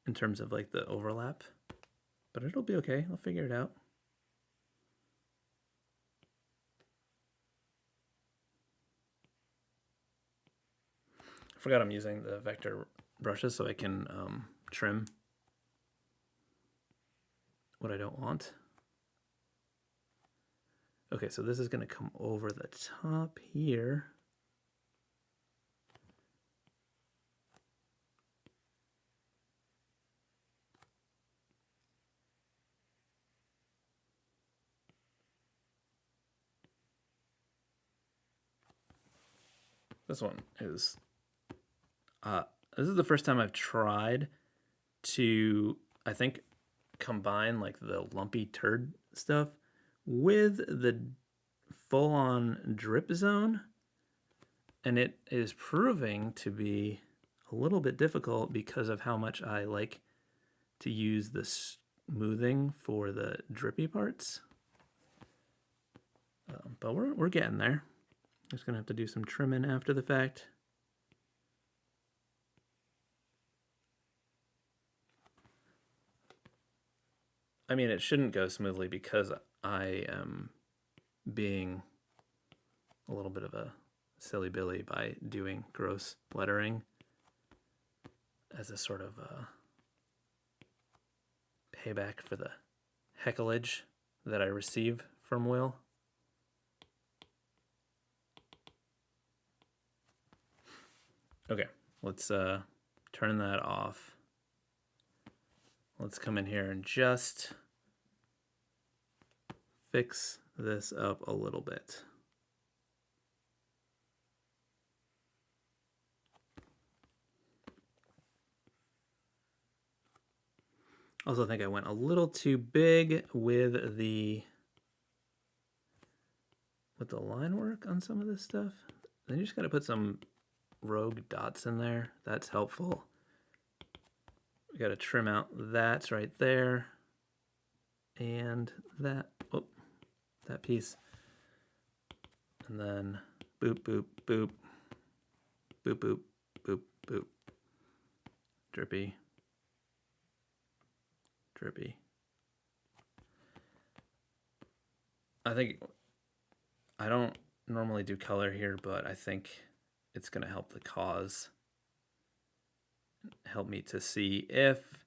in terms of like the overlap, but it'll be okay. I'll figure it out. I forgot I'm using the vector brushes so I can trim what I don't want. Okay, so this is going to come over the top here. This one is, this is the first time I've tried to, I think, combine like the lumpy turd stuff with the full-on drip zone, and it is proving to be a little bit difficult because of how much I like to use the smoothing for the drippy parts. But we're getting there. Just gonna have to do some trimming after the fact. I mean, it shouldn't go smoothly because I am being a little bit of a silly Billy by doing gross lettering as a sort of payback for the hecklage that I receive from Will. Okay, let's turn that off. Let's come in here and just fix this up a little bit. Also, I think I went a little too big with the line work on some of this stuff. Then you just got to put some rogue dots in there. That's helpful. we got to trim out that right there and that, oh, that piece. And then boop, boop, boop, boop, boop, boop, boop, drippy, drippy. I think, I don't normally do color here, but I think it's going to help the cause, help me to see if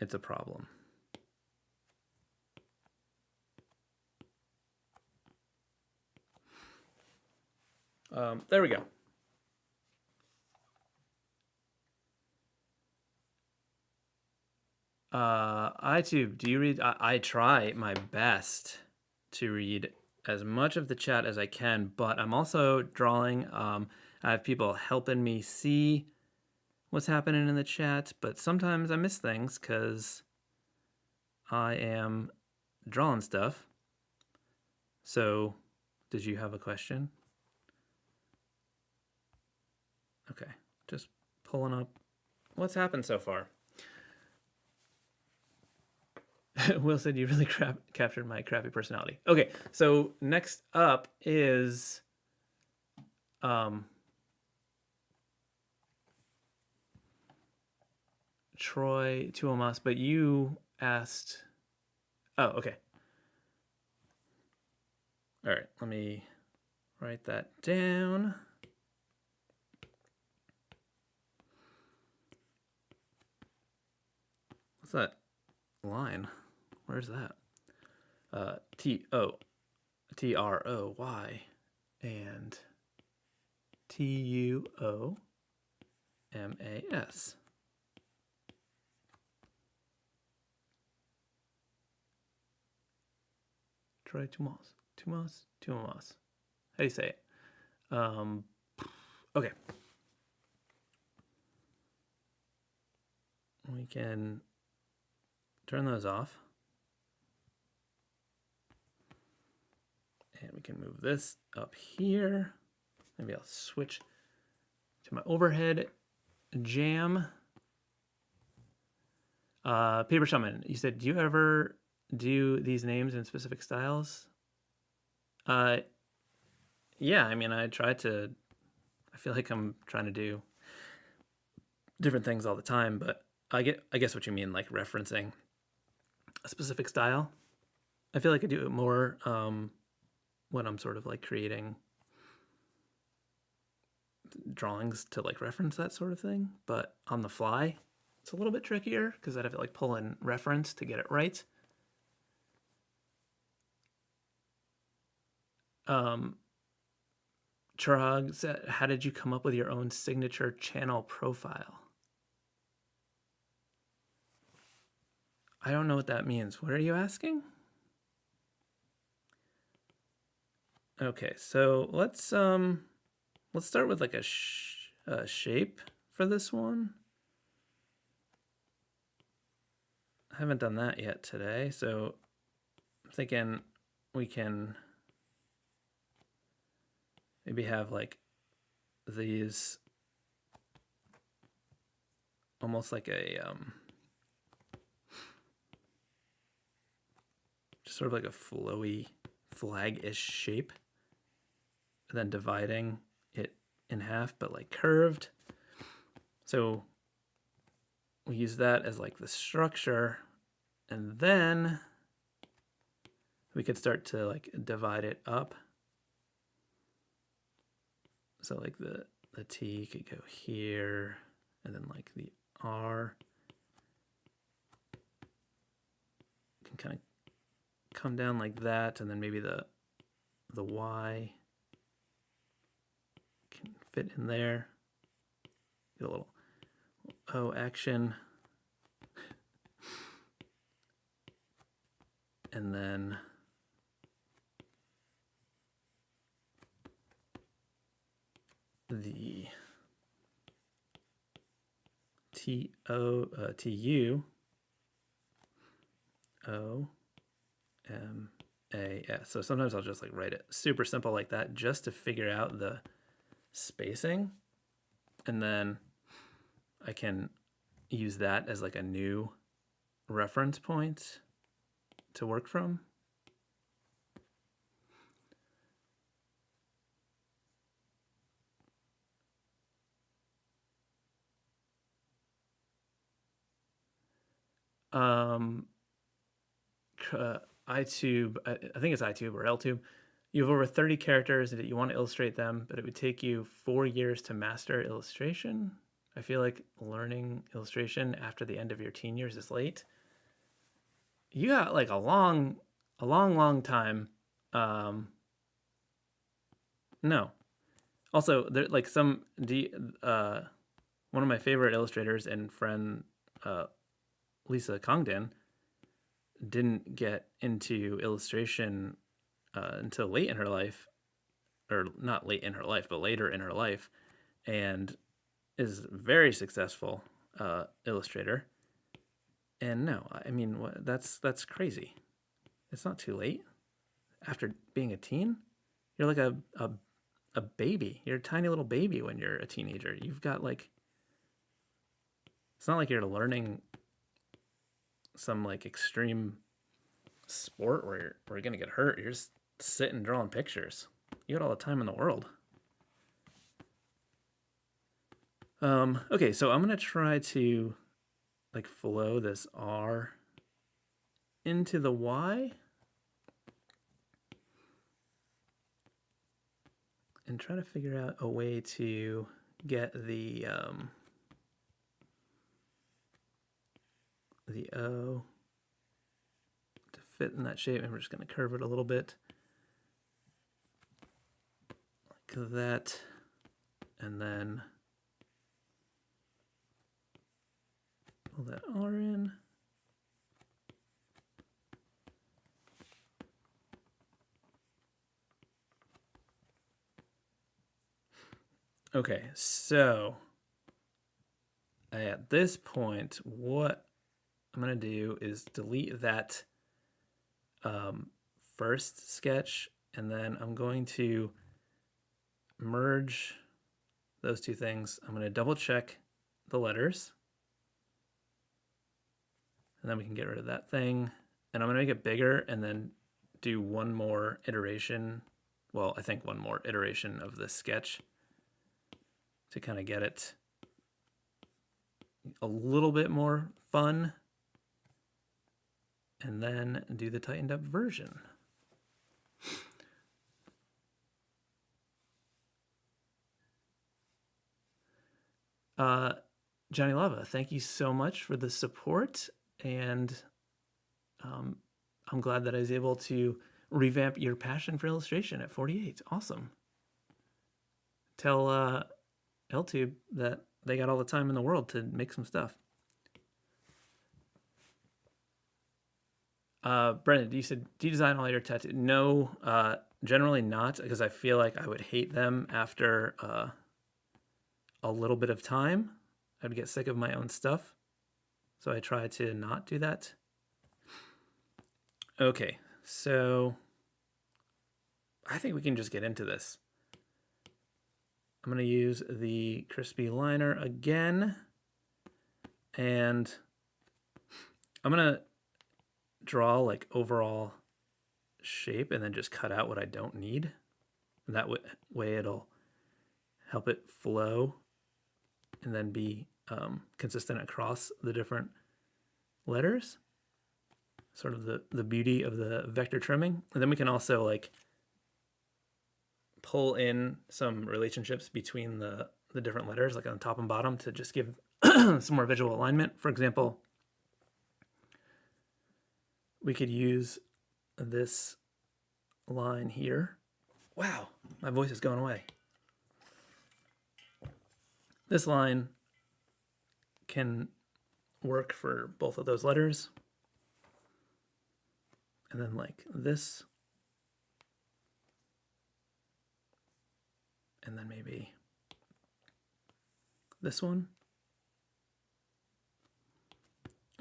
it's a problem. There we go. iTube, do you read? I try my best to read as much of the chat as I can, but I'm also drawing. I have people helping me see what's happening in the chat, but sometimes I miss things because I am drawing stuff. So, did you have a question? Okay, just pulling up what's happened so far. Will said you really captured my crappy personality. Okay, so next up is Troy Tuomas, but you asked. Oh, okay. All right, let me write that down. What's that line? Where's that? T-O-T-R-O-Y and T-U-O-M-A-S. Troy Tuomas. Tuomas? Tuomas. How do you say it? Okay. We can turn those off. And we can move this up here. Maybe I'll switch to my overhead jam. Paper Shaman, you said, do you ever do these names in specific styles? Yeah, I mean, I feel like I'm trying to do different things all the time, but I guess what you mean, like referencing a specific style. I feel like I do it more when I'm sort of like creating drawings to like reference that sort of thing, but on the fly, it's a little bit trickier because I'd have to like pull in reference to get it right. Chirag said, how did you come up with your own signature channel profile? I don't know what that means. What are you asking? Okay, so let's start with like a shape for this one. I haven't done that yet today, so I'm thinking we can maybe have like these almost like a just sort of like a flowy flag-ish shape, and then dividing it in half, but like curved. So we use that as like the structure, and then we could start to like divide it up. So like the T could go here, and then like the R can kind of come down like that, and then maybe the Y can fit in there. Get a little O action. And then the T-O-O-M-A-S. So sometimes I'll just like write it super simple like that just to figure out the spacing. And then I can use that as like a new reference point to work from. iTube, I think it's iTube or LTube. You have over 30 characters that you want to illustrate them, but it would take you 4 years to master illustration. I feel like learning illustration after the end of your teen years is late. You got like a long time. No. Also, there like one of my favorite illustrators and friend Lisa Congdon didn't get into illustration until late in her life, or not late in her life, but later in her life, and is a very successful illustrator. And no, I mean that's crazy. It's not too late. After being a teen, you're like a baby. You're a tiny little baby when you're a teenager. You've got like, it's not like you're learning some like extreme sport where you're gonna get hurt. You're just sitting drawing pictures. You got all the time in the world. Okay, so I'm gonna try to like flow this R into the Y and try to figure out a way to get the O to fit in that shape. And we're just going to curve it a little bit like that, and then pull that R in. Okay, so at this point, what I'm going to do is delete that first sketch, and then I'm going to merge those two things. I'm going to double check the letters, and then we can get rid of that thing. And I'm going to make it bigger and then do one more iteration. Well, I think one more iteration of this sketch to kind of get it a little bit more fun, and then do the tightened up version. Johnny Lava, thank you so much for the support, and I'm glad that I was able to revamp your passion for illustration at 48. Awesome. Tell LTube that they got all the time in the world to make some stuff. Brendan, you said, do you design all your tattoos? No, generally not, because I feel like I would hate them after a little bit of time. I'd get sick of my own stuff. So I try to not do that. Okay, so I think we can just get into this. I'm going to use the crispy liner again, and I'm going to draw like overall shape and then just cut out what I don't need. And that way it'll help it flow and then be consistent across the different letters. Sort of the beauty of the vector trimming. And then we can also like pull in some relationships between the different letters, like on the top and bottom, to just give some more visual alignment. For example, we could use this line here. Wow, my voice is going away. This line can work for both of those letters. And then like this. And then maybe this one.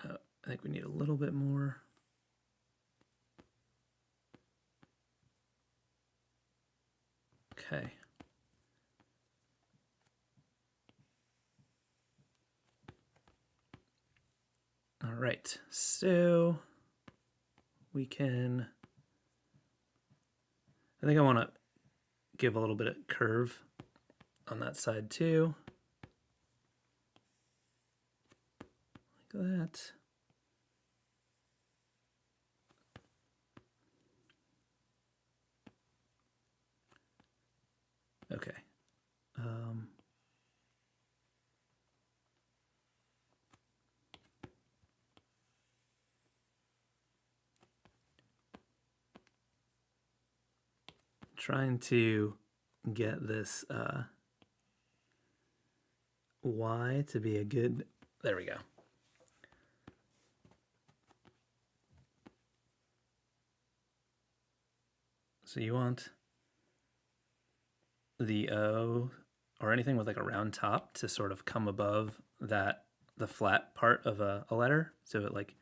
I think we need a little bit more. Okay. All right, so we can, I think I want to give a little bit of curve on that side too. Like that. Okay. Trying to get this Y to be a good, there we go. So you want the O or anything with like a round top to sort of come above that, the flat part of a letter, so it like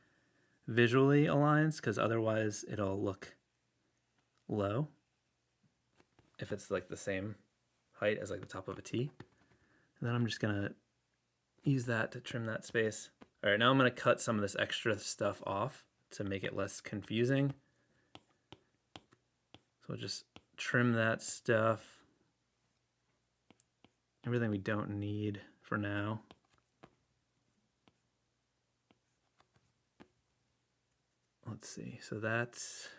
visually aligns, because otherwise it'll look low if it's like the same height as like the top of a T. And then I'm just gonna use that to trim that space. All right, now I'm gonna cut some of this extra stuff off to make it less confusing. So we'll just trim that stuff. Everything we don't need for now. Let's see, so that's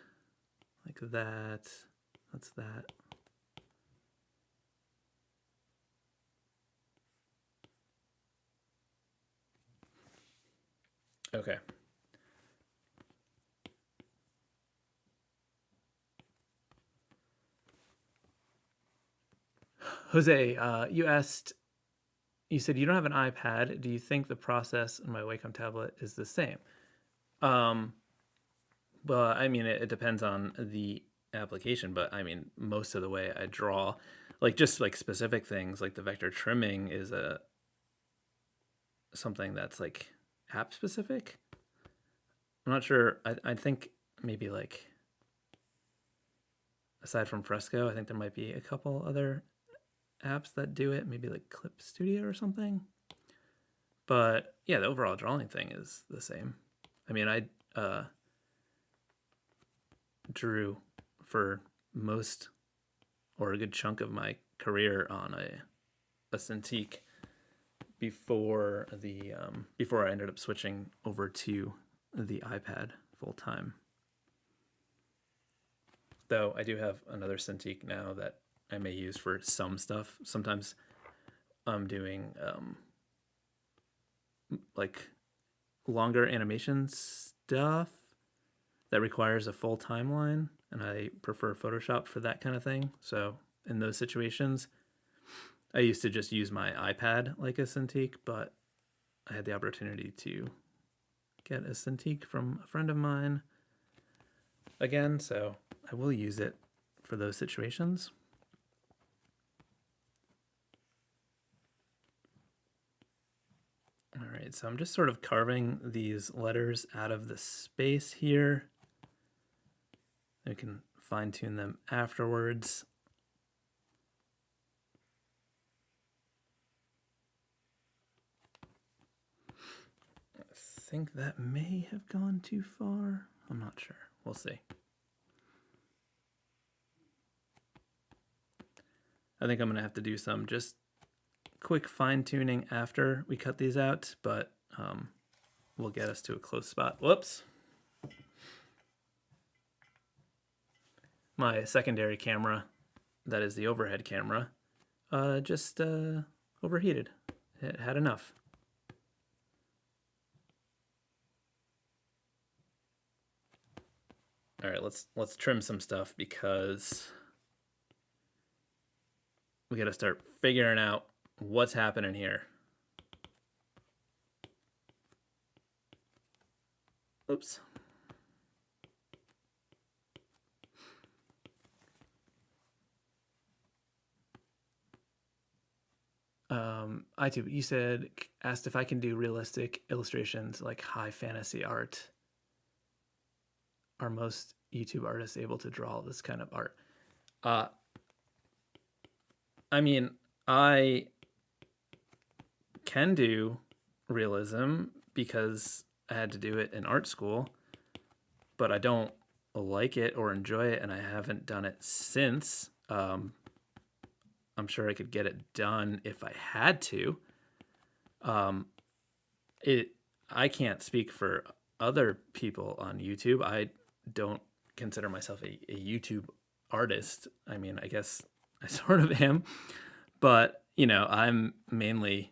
like that, that's that. Okay. Jose, you asked, you said you don't have an iPad. Do you think the process on my Wacom tablet is the same? Well, I mean, it depends on the application, but I mean, most of the way I draw, like just like specific things, like the vector trimming is something that's like app specific. I'm not sure. I think maybe like aside from Fresco, I think there might be a couple other apps that do it, maybe like Clip Studio or something. But yeah, the overall drawing thing is the same. I mean, I drew for most or a good chunk of my career on a Cintiq before the before I ended up switching over to the iPad full time. Though I do have another Cintiq now that I may use for some stuff. Sometimes I'm doing like longer animation stuff that requires a full timeline, and I prefer Photoshop for that kind of thing. So in those situations, I used to just use my iPad like a Cintiq, but I had the opportunity to get a Cintiq from a friend of mine again, so I will use it for those situations. All right, so I'm just sort of carving these letters out of the space here. We can fine tune them afterwards. I think that may have gone too far. I'm not sure. We'll see. I think I'm gonna have to do some just quick fine tuning after we cut these out, but we'll get us to a close spot. Whoops. My secondary camera, that is the overhead camera, just overheated. It had enough. All right, let's trim some stuff because we got to start figuring out what's happening here. Oops. iTube, you asked if I can do realistic illustrations like high fantasy art. Are most YouTube artists able to draw this kind of art? I mean, I can do realism because I had to do it in art school, but I don't like it or enjoy it, and I haven't done it since. I'm sure I could get it done if I had to. Um, it I can't speak for other people on YouTube. I don't consider myself a YouTube artist. I mean, I guess I sort of am, but I'm mainly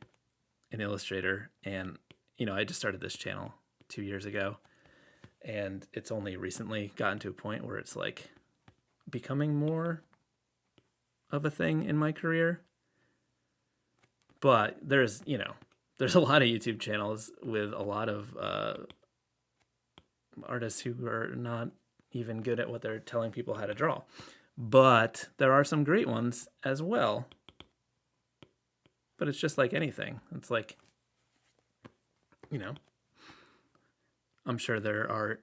an illustrator, and I just started this channel 2 years ago, and it's only recently gotten to a point where it's like becoming more of a thing in my career. But there's a lot of YouTube channels with a lot of artists who are not even good at what they're telling people how to draw. But there are some great ones as well. But it's just like anything. It's like, I'm sure there are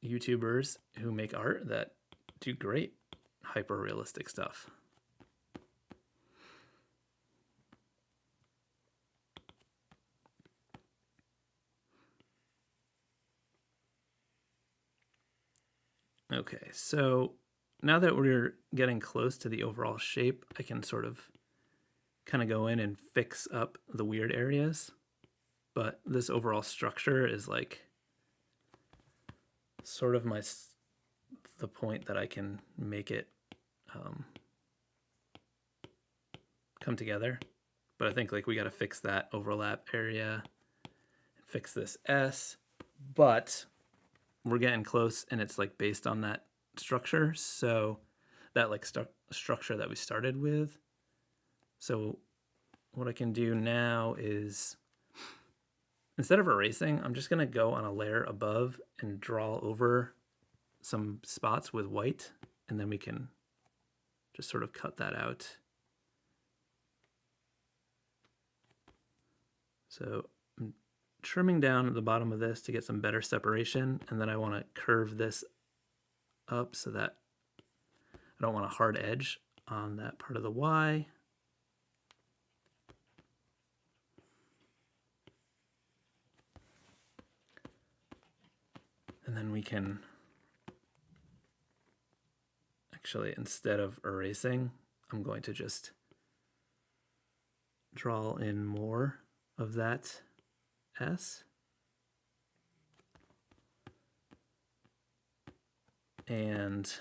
YouTubers who make art that do great hyper realistic stuff. Okay, so now that we're getting close to the overall shape, I can sort of kind of go in and fix up the weird areas. But this overall structure is like sort of the point that I can make it come together. But I think like we got to fix that overlap area, fix this S, but we're getting close, and it's like based on that structure. So that like structure that we started with. So what I can do now is, instead of erasing, I'm just going to go on a layer above and draw over some spots with white, and then we can just sort of cut that out. So I'm trimming down at the bottom of this to get some better separation, and then I want to curve this up so that I don't want a hard edge on that part of the Y. And then we can actually, instead of erasing, I'm going to just draw in more of that S. And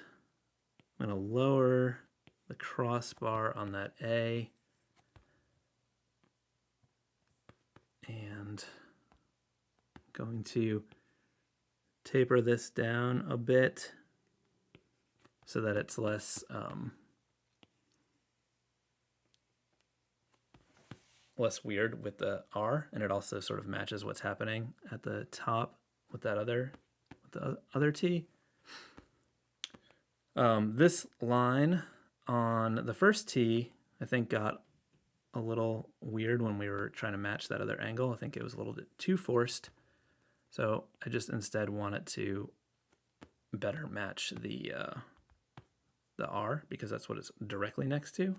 I'm going to lower the crossbar on that A. And I'm going to taper this down a bit so that it's less weird with the R, and it also sort of matches what's happening at the top with the other T. This line on the first T, I think, got a little weird when we were trying to match that other angle. I think it was a little bit too forced. So I just instead want it to better match the R, because that's what it's directly next to.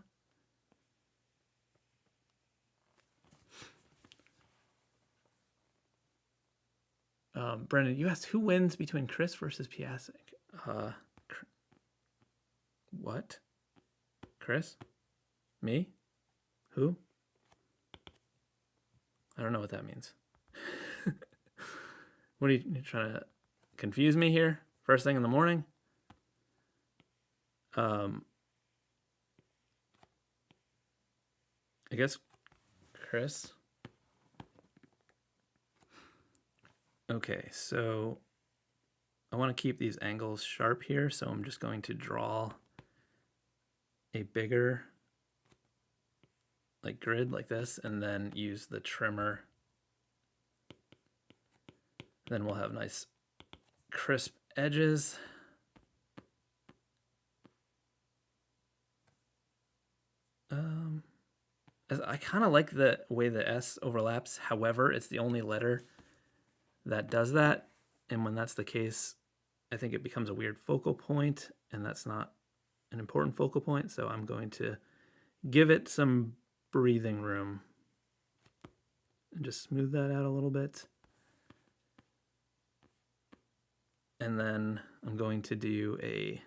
Brendan, you asked who wins between Chris versus Piascik. What? Chris? Me? Who? I don't know what that means. What are you trying to confuse me here? First thing in the morning? I guess Chris. Okay, so I want to keep these angles sharp here, so I'm just going to draw a bigger grid like this, and then use the trimmer. Then we'll have nice crisp edges. I kind of like the way the S overlaps. However, it's the only letter that does that. And when that's the case, I think it becomes a weird focal point, and that's not an important focal point. So I'm going to give it some breathing room and just smooth that out a little bit. And then I'm going to do a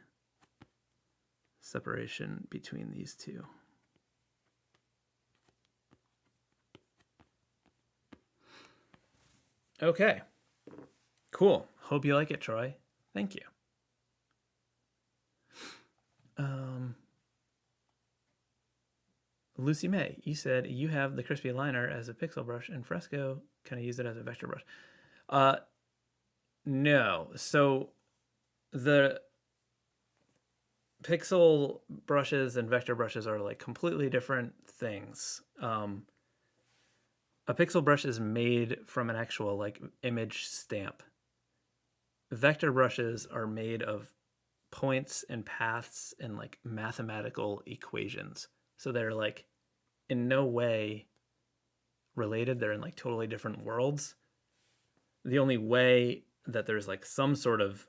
separation between these two. Okay, cool. Hope you like it, Troy. Thank you. Lucy May, you said you have the crispy liner as a pixel brush in Fresco. Can I use it as a vector brush? No. So the pixel brushes and vector brushes are like completely different things. A pixel brush is made from an actual like image stamp. Vector brushes are made of points and paths and like mathematical equations. So they're like in no way related. They're in like totally different worlds. The only way that there's like some sort of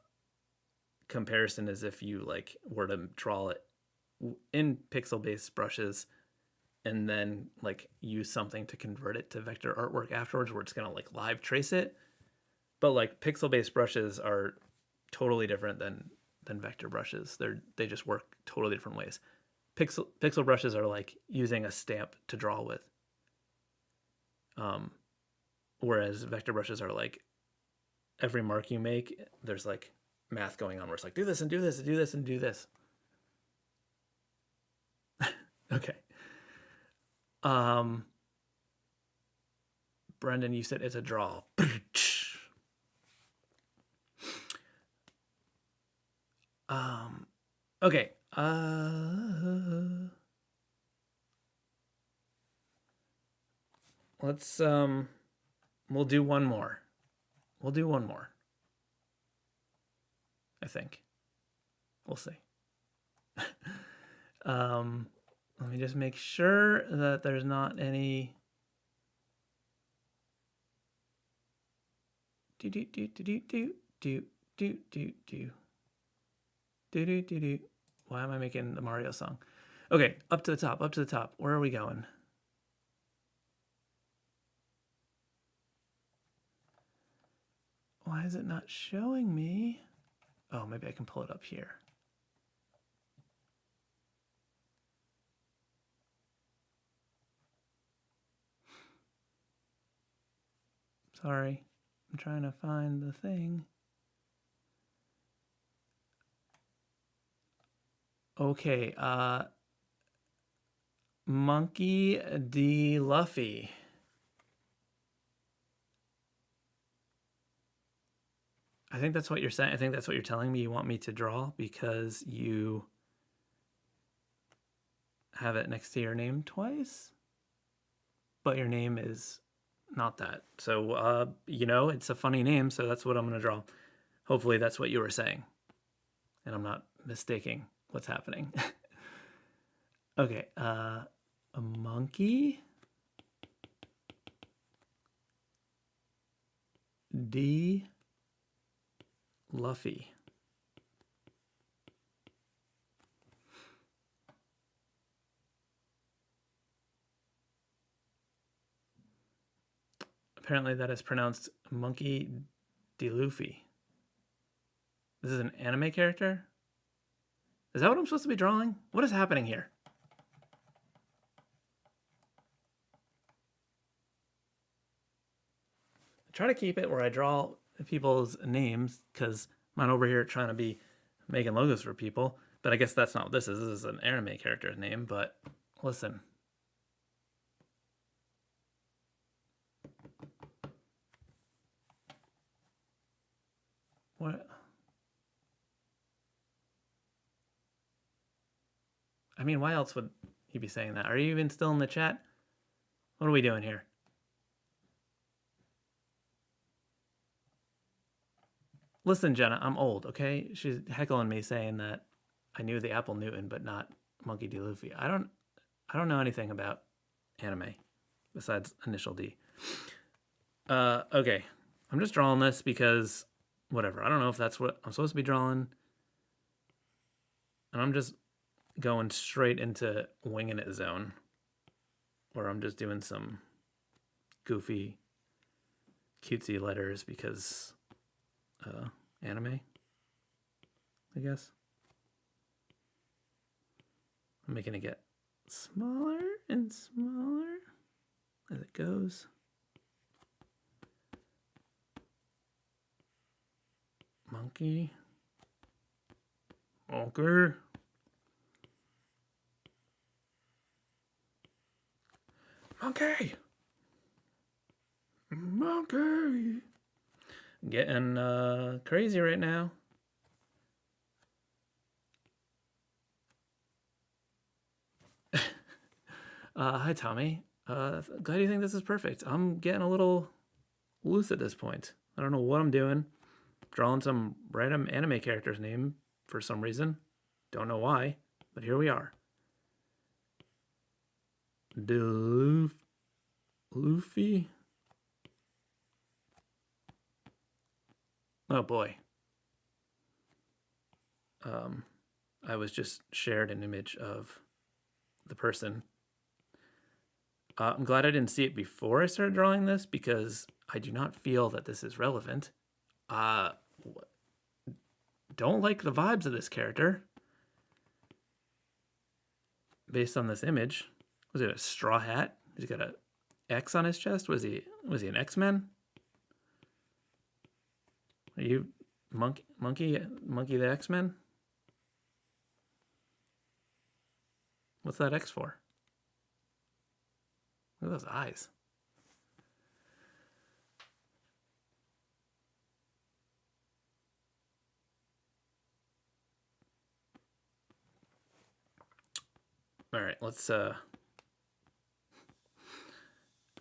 comparison is if you like were to draw it in pixel-based brushes and then like use something to convert it to vector artwork afterwards where it's gonna like live trace it. But like pixel-based brushes are totally different than vector brushes. They just work totally different ways. Pixel brushes are like using a stamp to draw with. Whereas vector brushes are like every mark you make, there's like math going on where it's like do this and do this and do this and do this. Okay. Brendan, you said it's a draw. Okay. Let's we'll do one more. We'll do one more. I think. We'll see. Let me just make sure that there's not any Why am I making the Mario song? Okay, up to the top, up to the top. Where are we going? Why is it not showing me? Oh, maybe I can pull it up here. Sorry, I'm trying to find the thing. Okay, Monkey D. Luffy. I think that's what you're saying. I think that's what you're telling me you want me to draw because you have it next to your name twice, but your name is not that. So, you know, it's a funny name, so that's what I'm going to draw. Hopefully that's what you were saying, and I'm not mistaking what's happening. Okay, a monkey D. Luffy. Apparently that is pronounced Monkey D. Luffy. This is an anime character? Is that what I'm supposed to be drawing? What is happening here? I try to keep it where I draw people's names because I'm not over here trying to be making logos for people. But I guess that's not what this is. This is an anime character's name. But listen. What? I mean, why else would he be saying that? Are you even still in the chat? What are we doing here? Listen, Jenna, I'm old, okay? She's heckling me saying that I knew the Apple Newton, but not Monkey D. Luffy. I don't know anything about anime besides Initial D. Okay. I'm just drawing this because whatever. I don't know if that's what I'm supposed to be drawing. And I'm just going straight into winging it zone. Or I'm just doing some goofy, cutesy letters because anime. I guess. I'm making it get smaller and smaller as it goes. Monkey. Okay. Monkey. Monkey. Getting crazy right now. Hi, Tommy. Glad you think this is perfect. I'm getting a little loose at this point. I don't know what I'm doing. Drawing some random anime character's name for some reason. Don't know why, but here we are. Luffy? Oh boy. I was just shared an image of the person. I'm glad I didn't see it before I started drawing this because I do not feel that this is relevant. Don't like the vibes of this character based on this image. Was it a straw hat? He's got a X on his chest. Was he an X-Men? Are you monkey the X-Men? What's that X for? Look at those eyes. All right, let's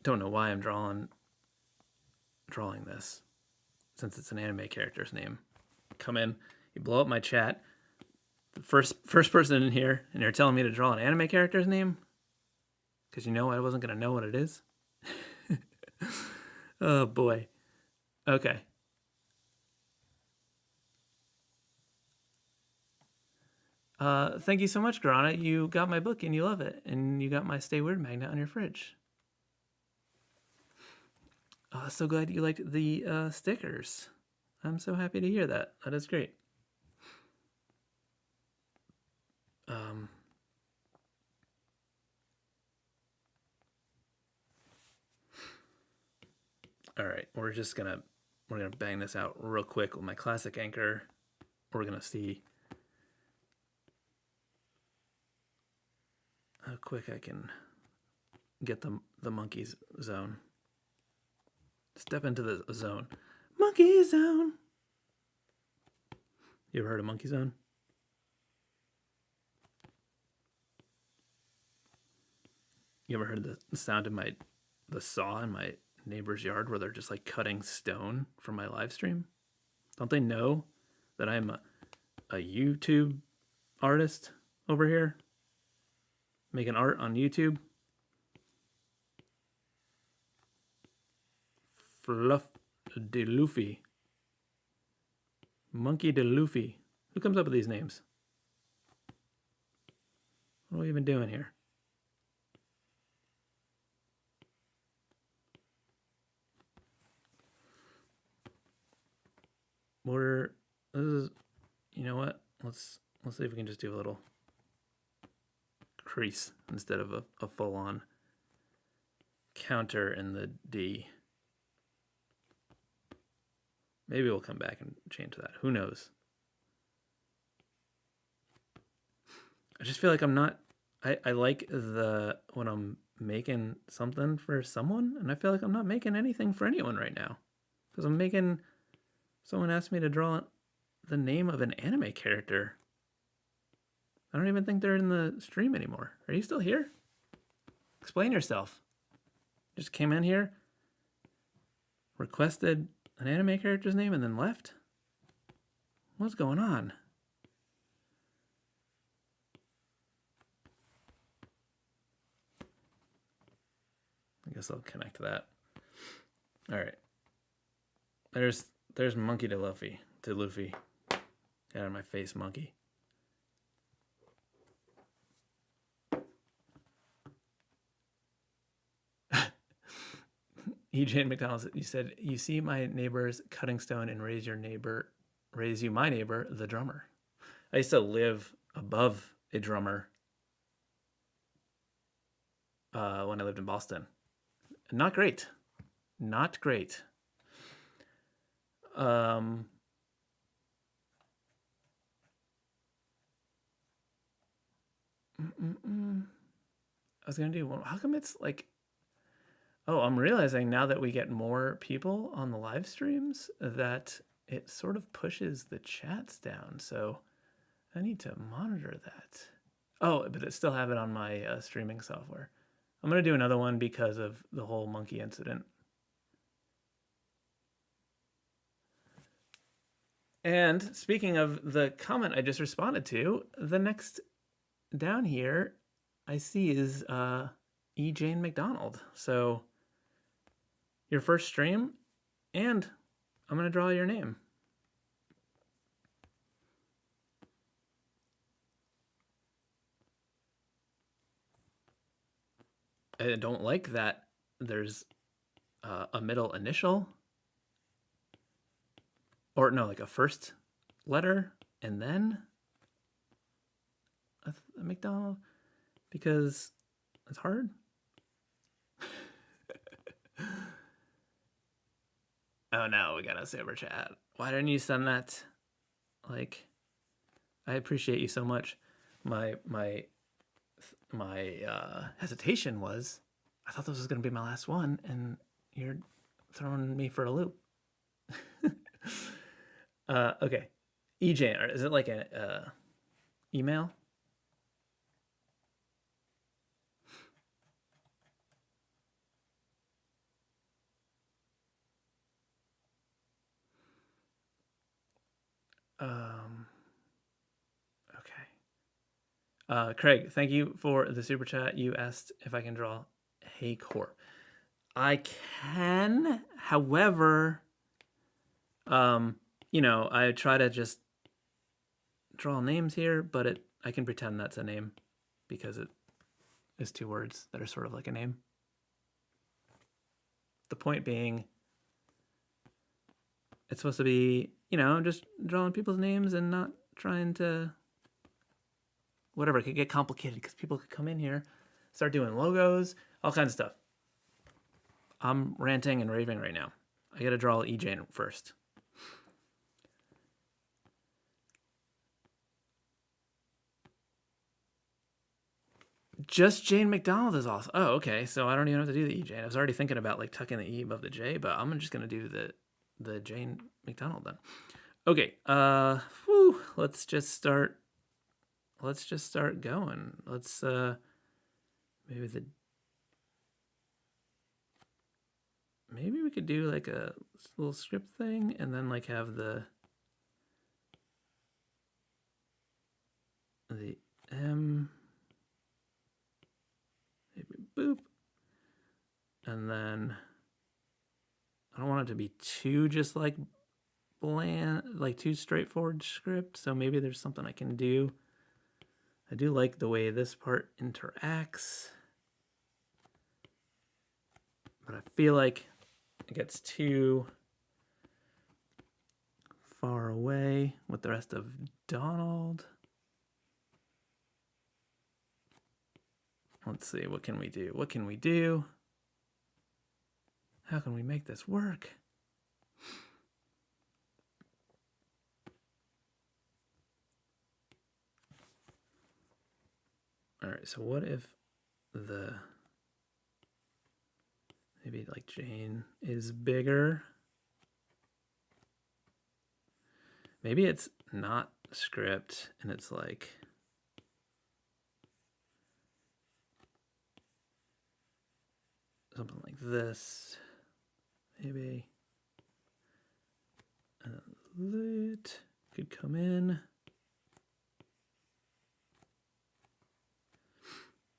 don't know why I'm drawing this since it's an anime character's name. Come in, you blow up my chat. The first person in here, and you're telling me to draw an anime character's name? Because you know I wasn't going to know what it is? Oh, boy. Okay. Thank you so much, Grana. You got my book and you love it. And you got my Stay Weird magnet on your fridge. So glad you liked the stickers. I'm so happy to hear that. That is great. All right, we're gonna bang this out real quick with my classic anchor. We're gonna see how quick I can get the monkey's zone. Step into the zone. Monkey zone. You ever heard of monkey zone? You ever heard the sound of the saw in my neighbor's yard where they're just like cutting stone for my live stream? Don't they know that I'm a YouTube artist over here? Making art on YouTube? Fluff de Luffy. Monkey de Luffy. Who comes up with these names? What are we even doing here? You know what? Let's see if we can just do a little crease instead of a full-on counter in the D. Maybe we'll come back and change that. Who knows? I just feel like I'm not. I like when I'm making something for someone, and I feel like I'm not making anything for anyone right now, because I'm making. Someone asked me to draw the name of an anime character. I don't even think they're in the stream anymore. Are you still here? Explain yourself. Just came in here, requested an anime character's name, and then left? What's going on? I guess I'll connect that. All right. There's Monkey to Luffy. Get out of my face, monkey. EJ McDonald's, you said, you see my neighbors cutting stone and raise you my neighbor, the drummer. I used to live above a drummer when I lived in Boston. Not great. Not great. Um, I was gonna do one. How come it's like? Oh, I'm realizing now that we get more people on the live streams that it sort of pushes the chats down. So I need to monitor that. Oh, but I still have it on my streaming software. I'm gonna do another one because of the whole monkey incident. And speaking of the comment I just responded to, the next down here I see is E. Jane McDonald. So your first stream, and I'm gonna draw your name. I don't like that there's a middle initial, or no, like a first letter and then a McDonald, because it's hard. Oh no, we got a super chat. Why didn't you send that? Like, I appreciate you so much. My hesitation was, I thought this was gonna be my last one, and you're throwing me for a loop. Okay, EJ, is it like a email? Okay. Craig, thank you for the super chat. You asked if I can draw Hey Corp. I can, however, you know, I try to just draw names here, but I can pretend that's a name because it is two words that are sort of like a name. The point being, it's supposed to be, you know, just drawing people's names and not trying to, whatever. It could get complicated because people could come in here, start doing logos, all kinds of stuff. I'm ranting and raving right now. I gotta draw EJ first. Just Jane McDonald is awesome. Oh, okay. So I don't even have to do the EJ. I was already thinking about like tucking the E above the J, but I'm just gonna do the Jane McDonald then. Okay. Let's just start. Let's just start going. Let's maybe we could do like a little script thing and then like have the M. Maybe boop. And then I don't want it to be too just like bland, like too straightforward script. So maybe there's something I can do. I do like the way this part interacts, but I feel like it gets too far away with the rest of Donald. Let's see, what can we do? What can we do? How can we make this work? All right, so what if maybe like Jane is bigger? Maybe it's not script and it's like something like this, maybe. Lit could come in.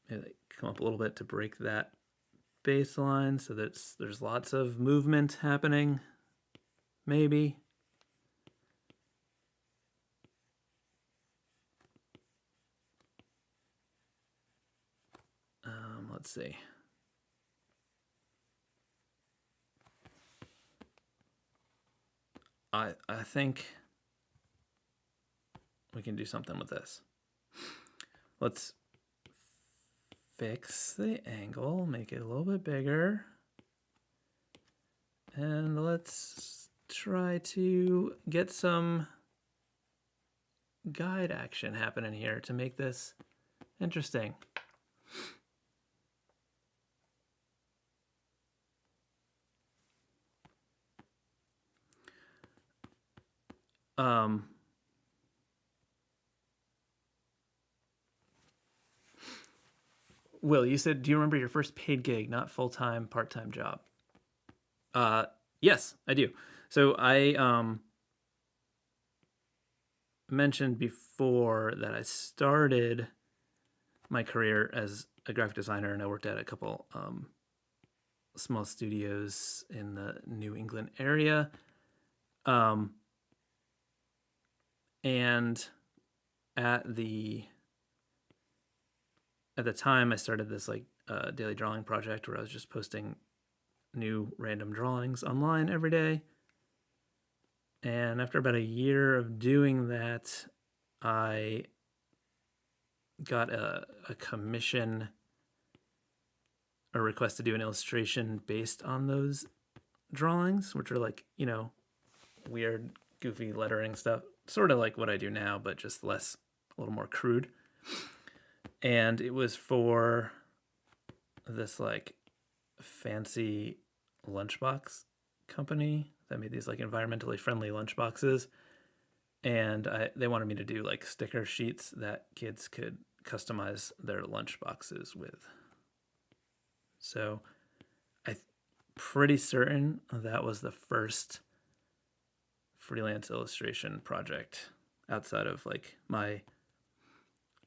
Maybe come up a little bit to break that baseline so that there's lots of movement happening. Maybe. Let's see. I think we can do something with this. Let's fix the angle, make it a little bit bigger. And let's try to get some guide action happening here to make this interesting. Will, you said, do you remember your first paid gig, not full-time, part-time job? Yes, I do. So I mentioned before that I started my career as a graphic designer, and I worked at a couple small studios in the New England area. And at the time, I started this like daily drawing project where I was just posting new random drawings online every day. And after about a year of doing that, I got a commission, a request to do an illustration based on those drawings, which are like, you know, weird, goofy lettering stuff, sort of like what I do now, but just less, a little more crude. And it was for this like fancy lunchbox company that made these like environmentally friendly lunchboxes. And they wanted me to do like sticker sheets that kids could customize their lunchboxes with. So I'm pretty certain that was the first freelance illustration project outside of like my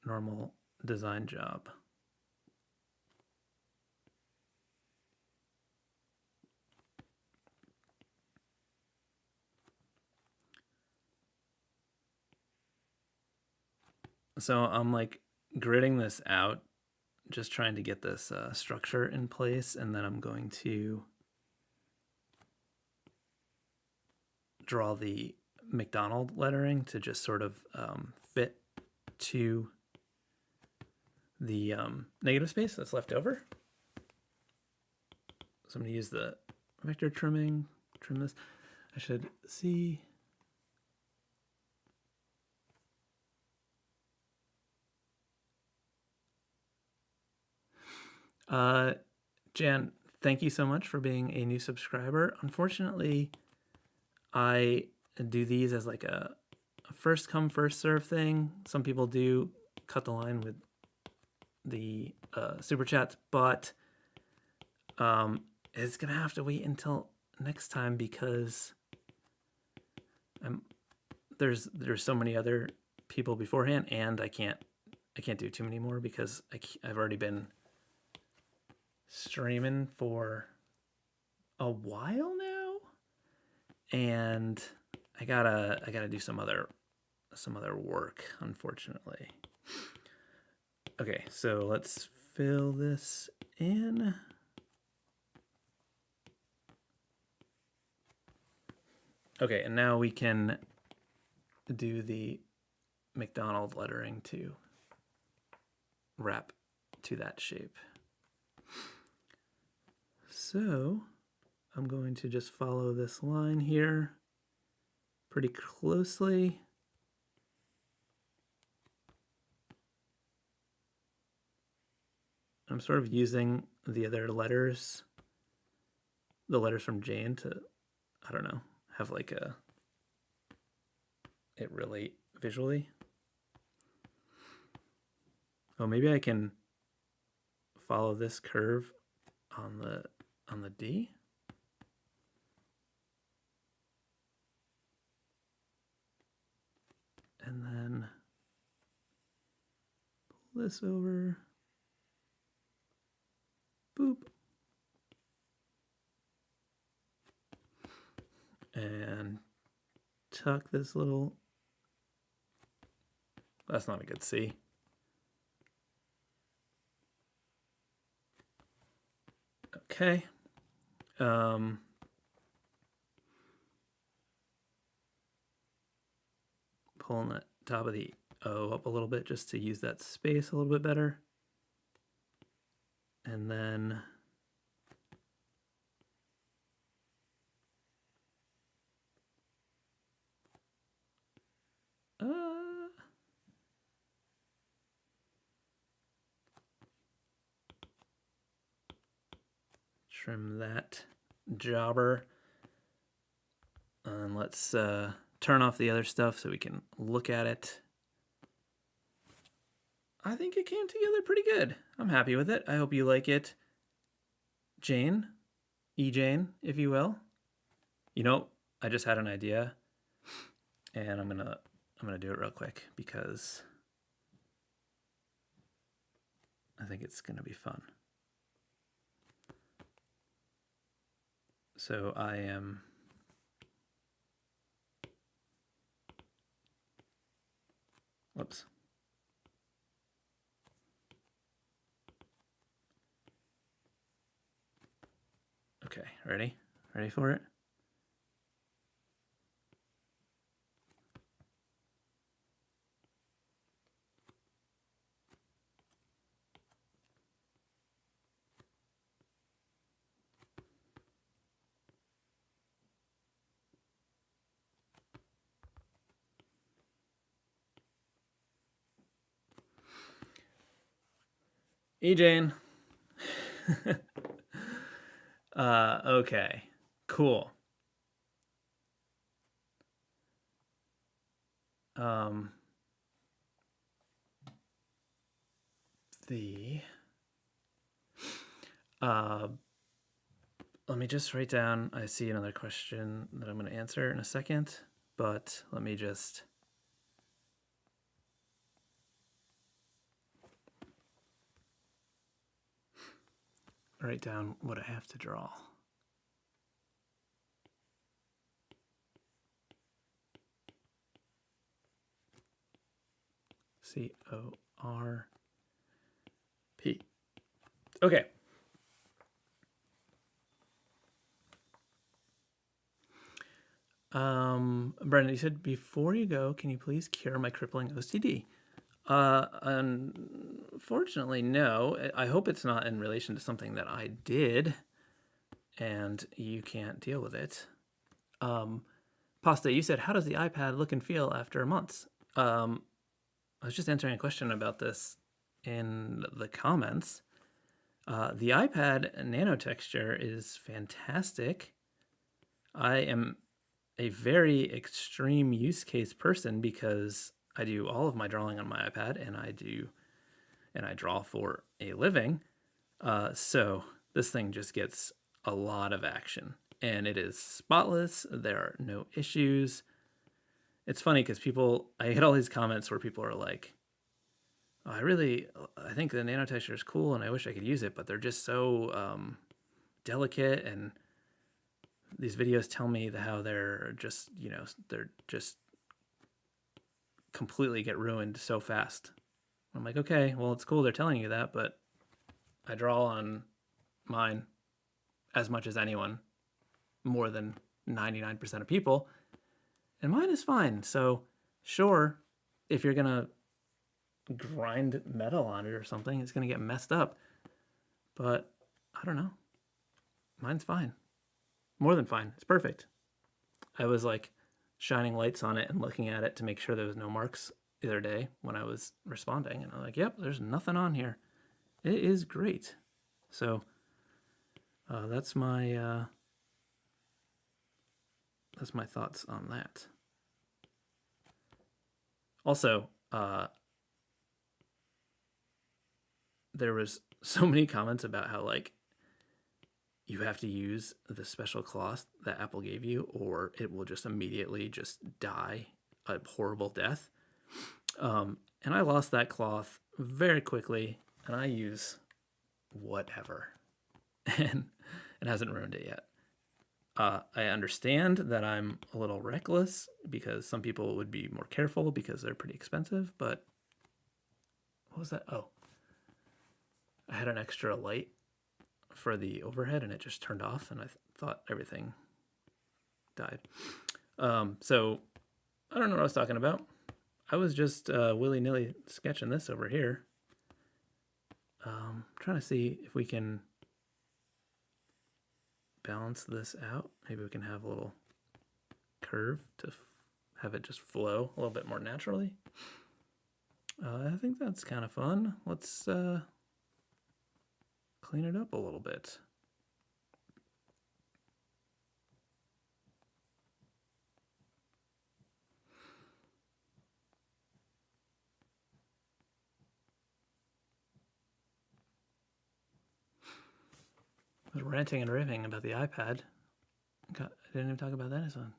normal design job. So I'm like gridding this out, just trying to get this structure in place, and then I'm going to draw the McDonald lettering to just sort of fit to the negative space that's left over. So I'm going to use the vector trimming, trim this. I should see. Jan, thank you so much for being a new subscriber. Unfortunately, I do these as like a first come, first serve thing. Some people do cut the line with the super chats, but it's gonna have to wait until next time because there's so many other people beforehand, and I can't do too many more because I've already been streaming for a while now, and I gotta do some other work, unfortunately. Okay, so let's fill this in. Okay, and now we can do the McDonald lettering to wrap to that shape. So I'm going to just follow this line here pretty closely. I'm sort of using the other letters, the letters from Jane, to, I don't know, have like it relate visually. Oh, maybe I can follow this curve on the D. And then pull this over. Boop. And tuck this little, that's not a good C. Okay. Pulling that top of the O up a little bit just to use that space a little bit better. And then trim that jobber. And let's turn off the other stuff so we can look at it. I think it came together pretty good. I'm happy with it. I hope you like it. Jane, E-Jane, if you will. You know, I just had an idea, and I'm gonna do it real quick because I think it's gonna be fun. So I am whoops. Okay, ready? Ready for it? E-Jane. Okay, cool. Let me just write down, I see another question that I'm going to answer in a second, but let me just write down what I have to draw. C-O-R-P. Okay. Brendan, you said before you go, can you please cure my crippling OCD? Unfortunately, no. I hope it's not in relation to something that I did and you can't deal with it. Pasta, you said, how does the iPad look and feel after months? I was just answering a question about this in the comments. The iPad nano texture is fantastic. I am a very extreme use case person because I do all of my drawing on my iPad and I draw for a living. So this thing just gets a lot of action and it is spotless. There are no issues. It's funny because I get all these comments where people are like, oh, I think the nano texture is cool and I wish I could use it, but they're just so delicate, and these videos tell me how they're just, they're just completely get ruined so fast. I'm like, okay, well, it's cool they're telling you that, but I draw on mine as much as anyone, more than 99% of people, and mine is fine. So sure, if you're gonna grind metal on it or something, it's gonna get messed up, but I don't know, mine's fine. More than fine. It's perfect. I was like shining lights on it and looking at it to make sure there was no marks the other day when I was responding, and I'm like, yep, there's nothing on here. It is great. So that's my thoughts on that. Also, there was so many comments about how like you have to use the special cloth that Apple gave you or it will just immediately just die a horrible death. And I lost that cloth very quickly, and I use whatever, and it hasn't ruined it yet. I understand that I'm a little reckless because some people would be more careful because they're pretty expensive, but what was that? Oh, I had an extra light for the overhead and it just turned off, and I thought everything died. So I don't know what I was talking about. I was just willy-nilly sketching this over here. Trying to see if we can balance this out. Maybe we can have a little curve to have it just flow a little bit more naturally. I think that's kind of fun. Let's clean it up a little bit. I was ranting and raving about the iPad. I didn't even talk about that as well.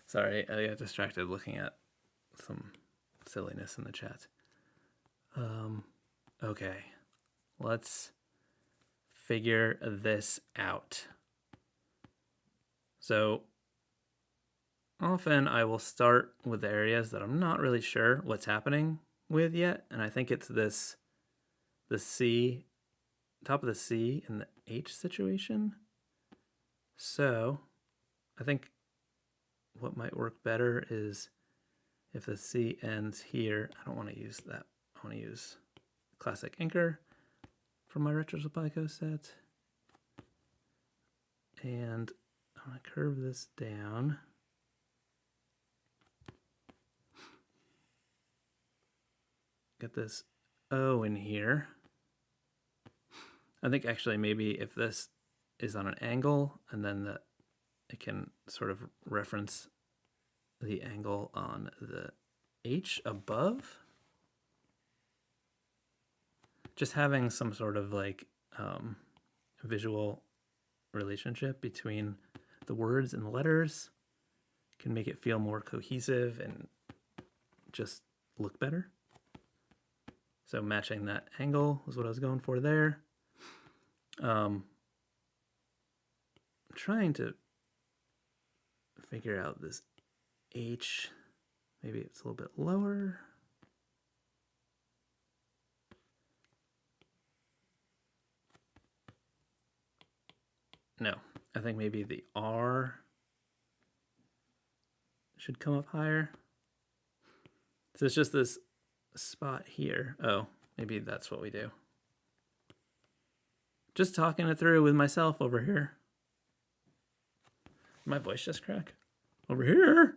Sorry, I got distracted looking at some silliness in the chat. Okay, let's figure this out. So often I will start with areas that I'm not really sure what's happening with yet, and I think it's the C, top of the C and the H situation. So I think what might work better is if the C ends here. I don't want to use that. I want to use classic inker from my retro supply co set. And I'm going to curve this down. Get this O in here. I think actually maybe if this is on an angle and then it can sort of reference the angle on the H above. Just having some sort of like visual relationship between the words and the letters can make it feel more cohesive and just look better. So matching that angle is what I was going for there. I'm trying to figure out this H. Maybe it's a little bit lower. No, I think maybe the R should come up higher. So it's just this spot here. Oh, maybe that's what we do. Just talking it through with myself over here. My voice just crack. Over here.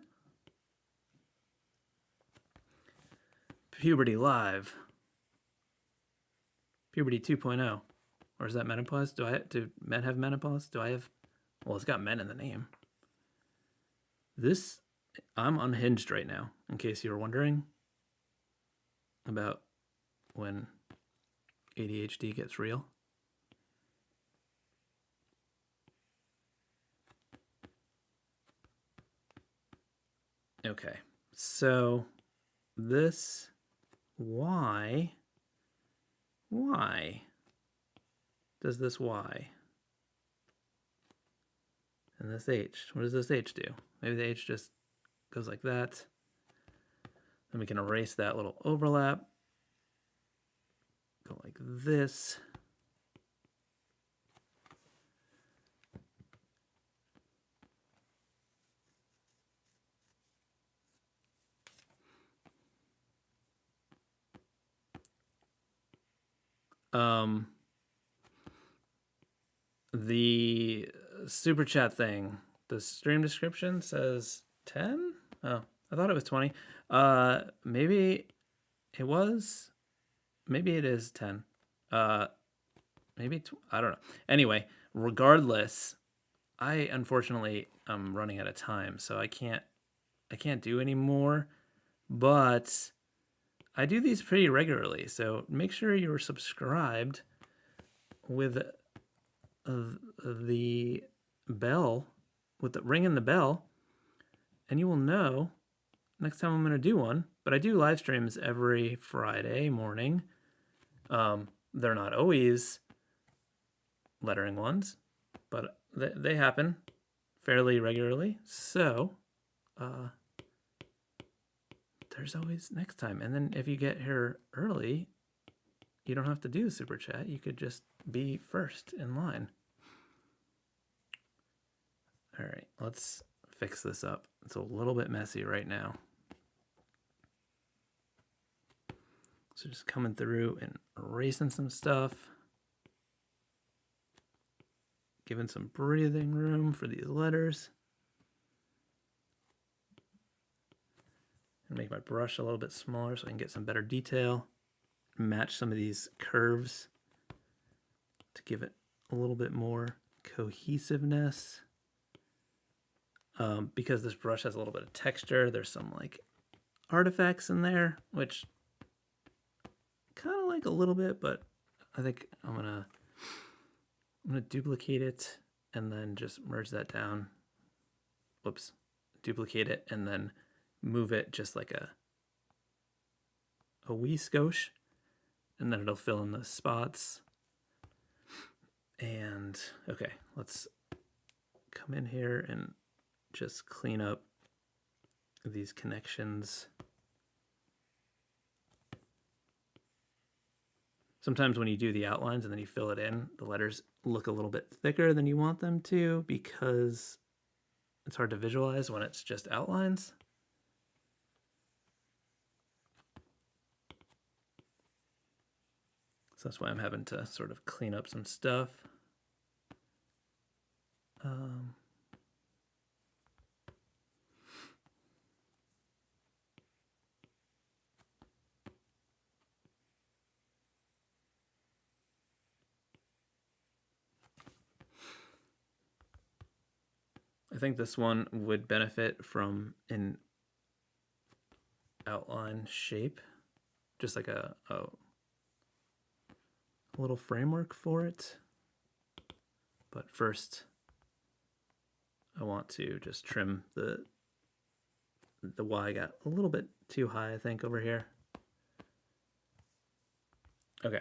Puberty live. Puberty 2.0. Or is that menopause? Do men have menopause? Do I have? Well, it's got men in the name. I'm unhinged right now, in case you were wondering about when ADHD gets real. Okay, so this Y does this Y? And this H, what does this H do? Maybe the H just goes like that. Then we can erase that little overlap. Go like this. The super chat thing, the stream description says 10? Oh, I thought it was 20. Maybe it was. Maybe it is 10. Maybe I don't know. Anyway, regardless, I unfortunately am running out of time, so I can't do any more. But I do these pretty regularly, so make sure you're subscribed with the bell, with the ring in the bell, and you will know next time I'm going to do one. But I do live streams every Friday morning. They're not always lettering ones, but they happen fairly regularly. So there's always next time. And then if you get here early, you don't have to do the super chat. You could just be first in line. All right, let's fix this up. It's a little bit messy right now. So just coming through and erasing some stuff. Giving some breathing room for these letters. And make my brush a little bit smaller so I can get some better detail. Match some of these curves to give it a little bit more cohesiveness. Because this brush has a little bit of texture, there's some like artifacts in there, which kind of like a little bit, but I think I'm gonna duplicate it and then just merge that down. Whoops, duplicate it and then move it just like a wee skosh, and then it'll fill in the spots. And okay, let's come in here and just clean up these connections. Sometimes when you do the outlines and then you fill it in, the letters look a little bit thicker than you want them to because it's hard to visualize when it's just outlines. So that's why I'm having to sort of clean up some stuff. I think this one would benefit from an outline shape, just like a little framework for it. But first, I want to just trim the Y got a little bit too high, I think, over here. Okay.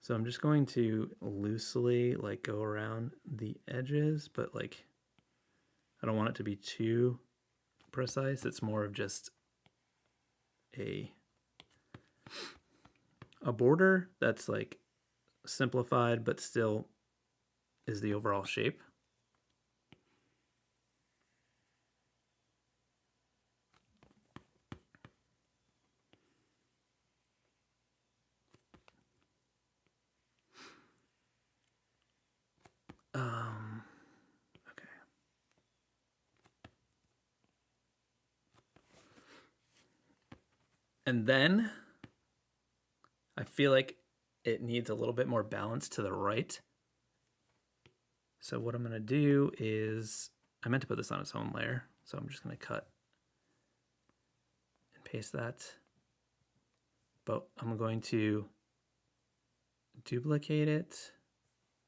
So I'm just going to loosely like go around the edges, but like I don't want it to be too precise. It's more of just a border that's like simplified, but still is the overall shape. Okay. And then I feel like it needs a little bit more balance to the right. So what I'm going to do is, I meant to put this on its own layer, so I'm just going to cut and paste that. But I'm going to duplicate it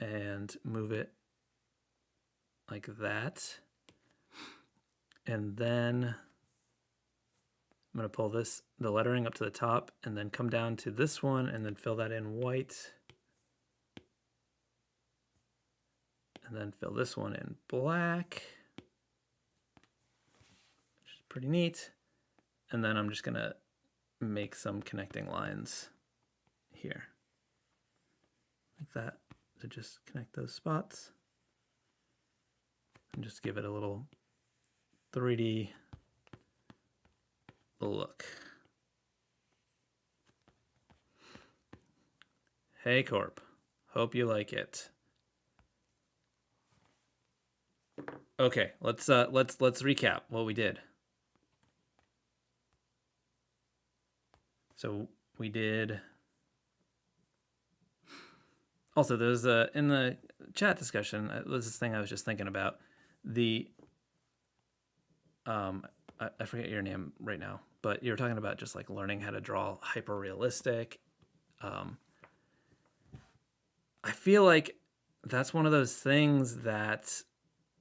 and move it like that. And then I'm going to pull the lettering up to the top and then come down to this one and then fill that in white. And then fill this one in black, which is pretty neat. And then I'm just going to make some connecting lines here, like that, to just connect those spots. And just give it a little 3D look. Hey Corp, hope you like it. Okay, let's recap what we did. So we did. Also, there's in the chat discussion, there's this thing I was just thinking about. I forget your name right now, but you were talking about just like learning how to draw hyper realistic. I feel like that's one of those things that,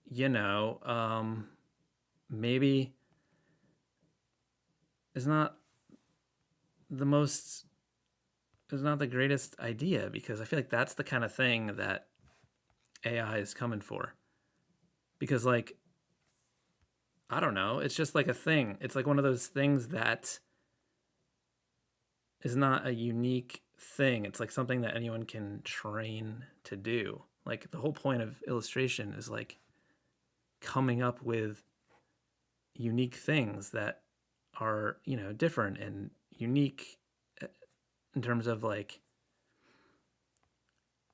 you know, maybe is not the greatest idea, because I feel like that's the kind of thing that AI is coming for. because like, I don't know, it's just like a thing. It's like one of those things that is not a unique thing. It's like something that anyone can train to do. Like the whole point of illustration is like coming up with unique things that are, you know, different and unique in terms of like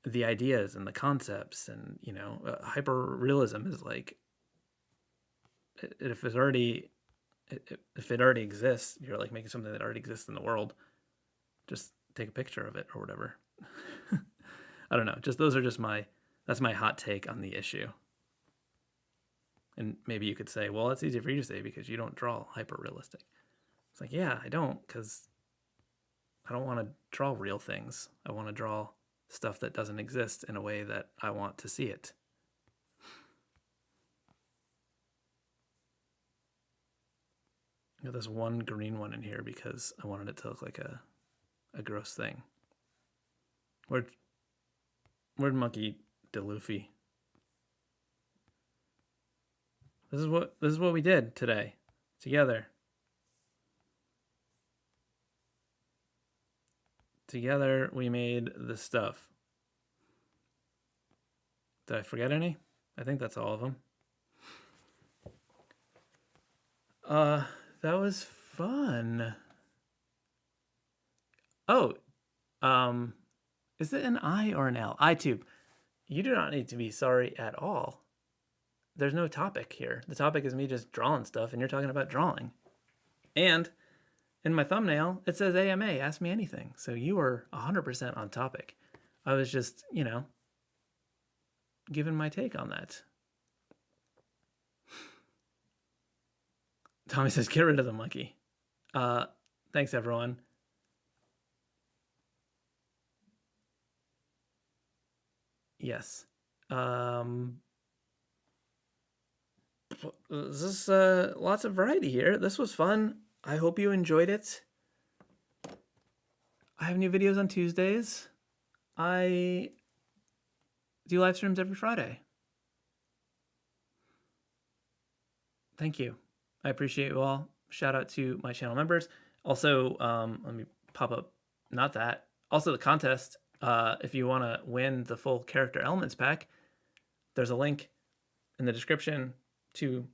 the ideas and the concepts. And you know, hyper realism is like, if it already exists, you're like making something that already exists in the world, just take a picture of it or whatever. I don't know, just those are just that's my hot take on the issue. And maybe you could say, well, that's easy for you to say because you don't draw hyper realistic. It's like, yeah, I don't, because I don't want to draw real things. I want to draw stuff that doesn't exist in a way that I want to see it. I got this one green one in here because I wanted it to look like a gross thing. Where'd Monkey DeLuffy? This is what we did today together. Together we made the stuff. Did I forget any? I think that's all of them. That was fun. Oh, is it an I or an L? iTube. You do not need to be sorry at all. There's no topic here. The topic is me just drawing stuff, and you're talking about drawing. And in my thumbnail, it says AMA, ask me anything. So you were 100% on topic. I was just, you know, giving my take on that. Tommy says, get rid of the monkey. Thanks, everyone. Yes. This is lots of variety here. This was fun. I hope you enjoyed it. I have new videos on Tuesdays. I do live streams every Friday. Thank you. I appreciate you all. Shout out to my channel members. Also, let me pop up, not that. Also, the contest, if you want to win the full character elements pack, there's a link in the description to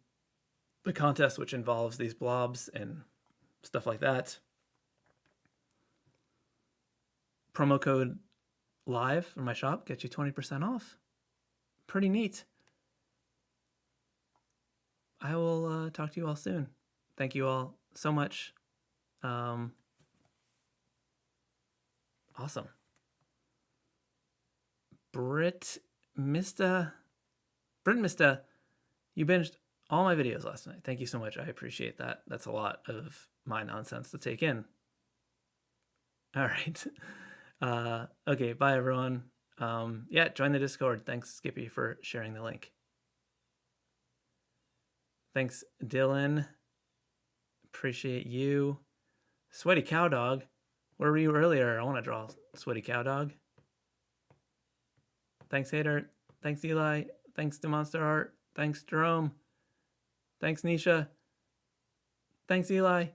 the contest, which involves these blobs and stuff like that. Promo code live from my shop gets you 20% off. Pretty neat. I will talk to you all soon. Thank you all so much. Awesome. Brit Mista, you binged all my videos last night. Thank you so much. I appreciate that. That's a lot of my nonsense to take in. All right. Okay, bye everyone. Yeah, join the Discord. Thanks, Skippy, for sharing the link. Thanks, Dylan. Appreciate you. Sweaty Cow Dog. Where were you earlier? I want to draw Sweaty Cow Dog. Thanks, Hater. Thanks, Eli. Thanks to Monster Heart. Thanks, Jerome. Thanks, Nisha. Thanks, Eli.